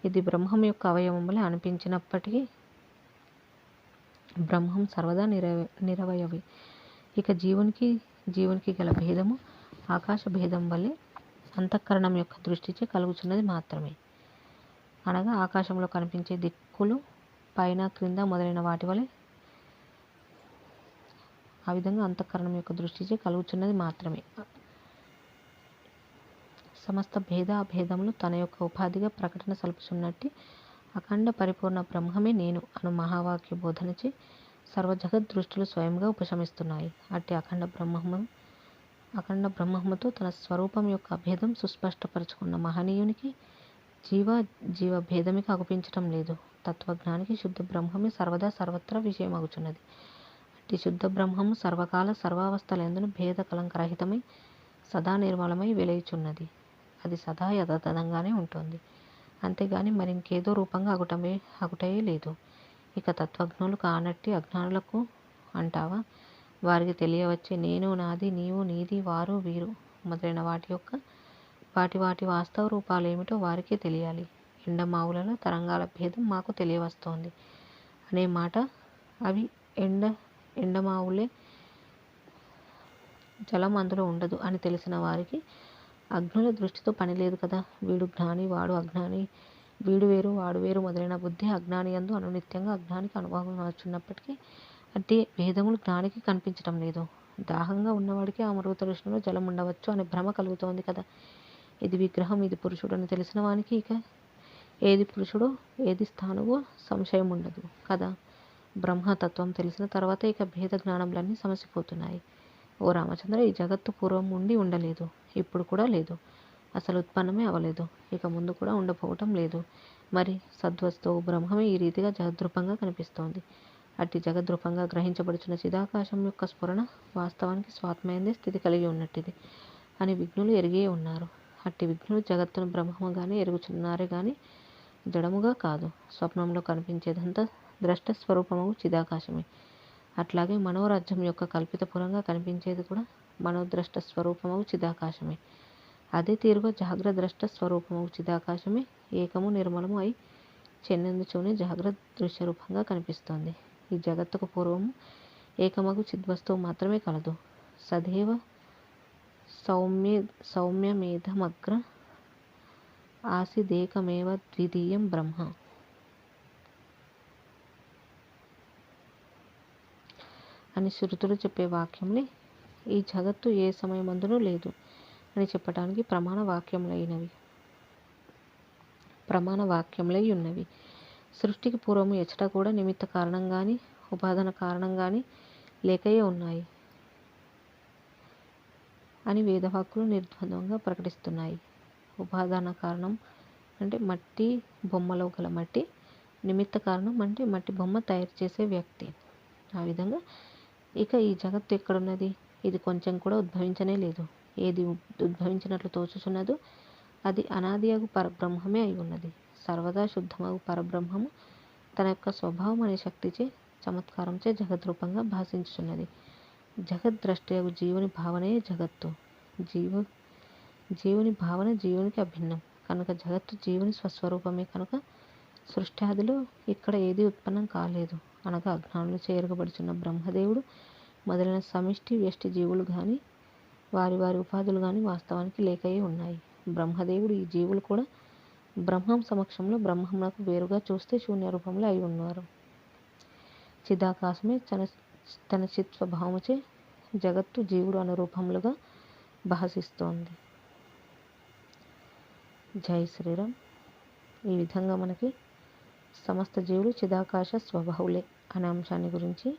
ఇది బ్రహ్మం యొక్క అవయవం వలె అనిపించినప్పటికీ బ్రహ్మం సర్వదా నిరవయవి. ఇక జీవునికి గల భేదము ఆకాశ భేదం వలె అంతఃకరణం యొక్క దృష్టిచే కలుగుచున్నది మాత్రమే. అనగా ఆకాశంలో కనిపించే దిక్కులు పైన క్రింద మొదలైన వాటి వలె ఆ విధంగా అంతఃకరణం యొక్క దృష్టిచే కలుగుచున్నది మాత్రమే. సమస్త భేదాభేదములు తన యొక్క ఉపాధిగా ప్రకటన సలుపుచున్నట్టి అఖండ పరిపూర్ణ బ్రహ్మమే నేను అను మహావాక్య బోధనచే సర్వజగత్ దృష్టిలు స్వయంగా ఉపశమిస్తున్నాయి. అట్టి అఖండ బ్రహ్మముతో తన స్వరూపం యొక్క అభేదం సుస్పష్టపరచుకున్న మహనీయునికి జీవ భేదమిక అగుపించటం లేదు. తత్వజ్ఞానికి శుద్ధ బ్రహ్మమే సర్వదా సర్వత్రా విషయమగుచున్నది. అట్టి శుద్ధ బ్రహ్మము సర్వకాల సర్వావస్థలందును భేద కలంకరహితమై సదా నిర్మలమై వెలయుచున్నది. అది సదా యథాతథంగానే ఉంటుంది. అంతేగాని మరింకేదో రూపంగా అగుటయే లేదు. ఇక తత్వజ్ఞులు కానట్టి అజ్ఞానులకు అంటావా, వారికి తెలియవచ్చే నేను, నాది, నీవు, నీది, వారు, వీరు మొదలైన వాటి వాస్తవ రూపాలేమిటో వారికే తెలియాలి. ఎండమావులలో తరంగాల భేదం మాకు తెలియవస్తోంది అనే మాట, అవి ఎండమావులే, జలం అందులో ఉండదు అని తెలిసిన వారికి అజ్ఞుల దృష్టితో పని లేదు కదా. వీడు జ్ఞాని, వాడు అజ్ఞాని, వీడు వేరు, వాడు వేరు మొదలైన బుద్ధి అజ్ఞాని యందు అనునిత్యంగా అజ్ఞానికి అనుభవం వచ్చున్నప్పటికీ అట్టి భేదములు జ్ఞానికి కనిపించటం లేదు. దాహంగా ఉన్నవాడికి ఆ మృగ తృష్ణలో జలం ఉండవచ్చు అనే భ్రమ కలుగుతోంది కదా. ఇది విగ్రహం, ఇది పురుషుడు అని తెలిసిన వానికి ఇక ఏది పురుషుడో ఏది స్థానువో సంశయం ఉండదు కదా. బ్రహ్మతత్వం తెలిసిన తర్వాత ఇక భేద జ్ఞానములన్నీ సమసిపోతున్నాయి. ఓ రామచంద్ర, ఈ జగత్తు పూర్వం ఉండి ఉండలేదు, ఇప్పుడు కూడా లేదు, అసలు ఉత్పన్నమే అవలేదు, ఇక ముందు కూడా ఉండపోవటం లేదు. మరి సద్వస్తువు బ్రహ్మమే ఈ రీతిగా జగద్రూపంగా కనిపిస్తోంది. అట్టి జగద్రూపంగా గ్రహించబడుచున్న చిదాకాశం యొక్క స్ఫురణ వాస్తవానికి స్వాత్మయందే స్థితి కలిగి ఉన్నట్టిది అని విజ్ఞులు ఎరిగే ఉన్నారు. అట్టి విజ్ఞులు జగత్తును బ్రహ్మముగానే ఎరుగుచున్నారే గాని జడముగా కాదు. స్వప్నంలో కనిపించేదంతా ద్రష్ట స్వరూపము చిదాకాశమే. అట్లాగే మనోరాజ్యం యొక్క కల్పితపురంగా కనిపించేది కూడా మనోద్రష్ట స్వరూపము చిదాకాశమే. అదే తీరుగా జాగ్రద్రష్ట స్వరూపము చిదాకాశమే ఏకము నిర్మలము అయి చెన్నెందుచూనే జాగ్రత్త దృశ్యరూపంగా కనిపిస్తోంది. ఈ జగత్తుకు పూర్వము ఏకమగు చిద్వస్తువు మాత్రమే కలదు. సదేవ సౌమ్యమేధమగ్ర ఆసిదేకమేవ ద్వితీయం బ్రహ్మ అని శృతులు చెప్పే వాక్యములే ఈ జగత్తు ఏ సమయమందునూ లేదు అని చెప్పటానికి ప్రమాణ వాక్యములై ఉన్నవి. సృష్టికి పూర్వము ఎచ్చట కూడా నిమిత్త కారణం గాని ఉపాదాన కారణం గాని లేకయే ఉన్నాయి అని వేదవాక్కులు నిర్ద్వంద్వంగా ప్రకటిస్తున్నాయి. ఉపాదాన కారణం అంటే మట్టి బొమ్మలో గల మట్టి, నిమిత్త కారణం అంటే మట్టి బొమ్మ తయారు చేసే వ్యక్తి. ఆ విధంగా ఇక ఈ జగత్తు ఎక్కడున్నది? ఇది కొంచెం కూడా ఉద్భవించనే లేదు. ఏది ఉద్భవించినట్లు తోచుచున్నదో అది అనాదియగు పరబ్రహ్మమే అయి ఉన్నది. సర్వదా శుద్ధమగు పరబ్రహ్మము తన యొక్క స్వభావం అనే శక్తిచే చమత్కారంచే జగద్రూపంగా భాషించుచున్నది. జగద్ద్రష్టయగు జీవుని భావనయే జగత్తు. జీవుని భావన జీవునికి అభిన్నం కనుక జగత్తు జీవుని స్వస్వరూపమే కనుక సృష్ట్యాదిలో ఇక్కడ ఏది ఉత్పన్నం కాలేదు. అనగా అజ్ఞానులచే ఎరగబడుచున్న బ్రహ్మదేవుడు మొదలైన సమిష్టి వ్యష్టి జీవులు గాని వారి ఉపాధులు గాని వాస్తవానికి లేకయే ఉన్నాయి. బ్రహ్మదేవుడు ఈ జీవులు కూడా బ్రహ్మం సమక్షంలో బ్రహ్మమునకు వేరుగా చూస్తే శూన్య రూపంలో అయి ఉన్నారు. చిదాకాశమే తన చిత్ స్వభావముచే జగత్తు జీవుడు అనురూపములుగా భాషిస్తోంది. జై శ్రీరామ్. ఈ విధంగా మనకి సమస్త జీవులు చిదాకాశ స్వభావులే అనే అంశాన్ని గురించి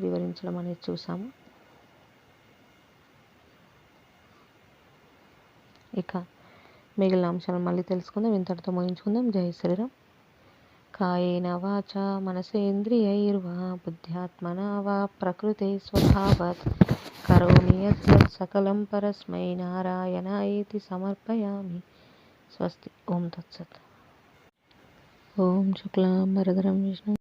వివరించడం అనేది చూసాము. ఇక మిగిలిన అంశాలను మళ్ళీ తెలుసుకుందాం. ఇంతటితో ముగించుకుందాం. జై శ్రీరామ్. కాయేన వాచా మనసేంద్రియైర్వా బుద్ధ్యాత్మనా వా ప్రకృతే స్వభావాత్ కరోమి యద్యత్ సకలం పరస్మై నారాయణాయేతి సమర్పయామి. స్వస్తి. ఓం తత్సత్. ఓం శుక్లాంబరధరం విష్ణుం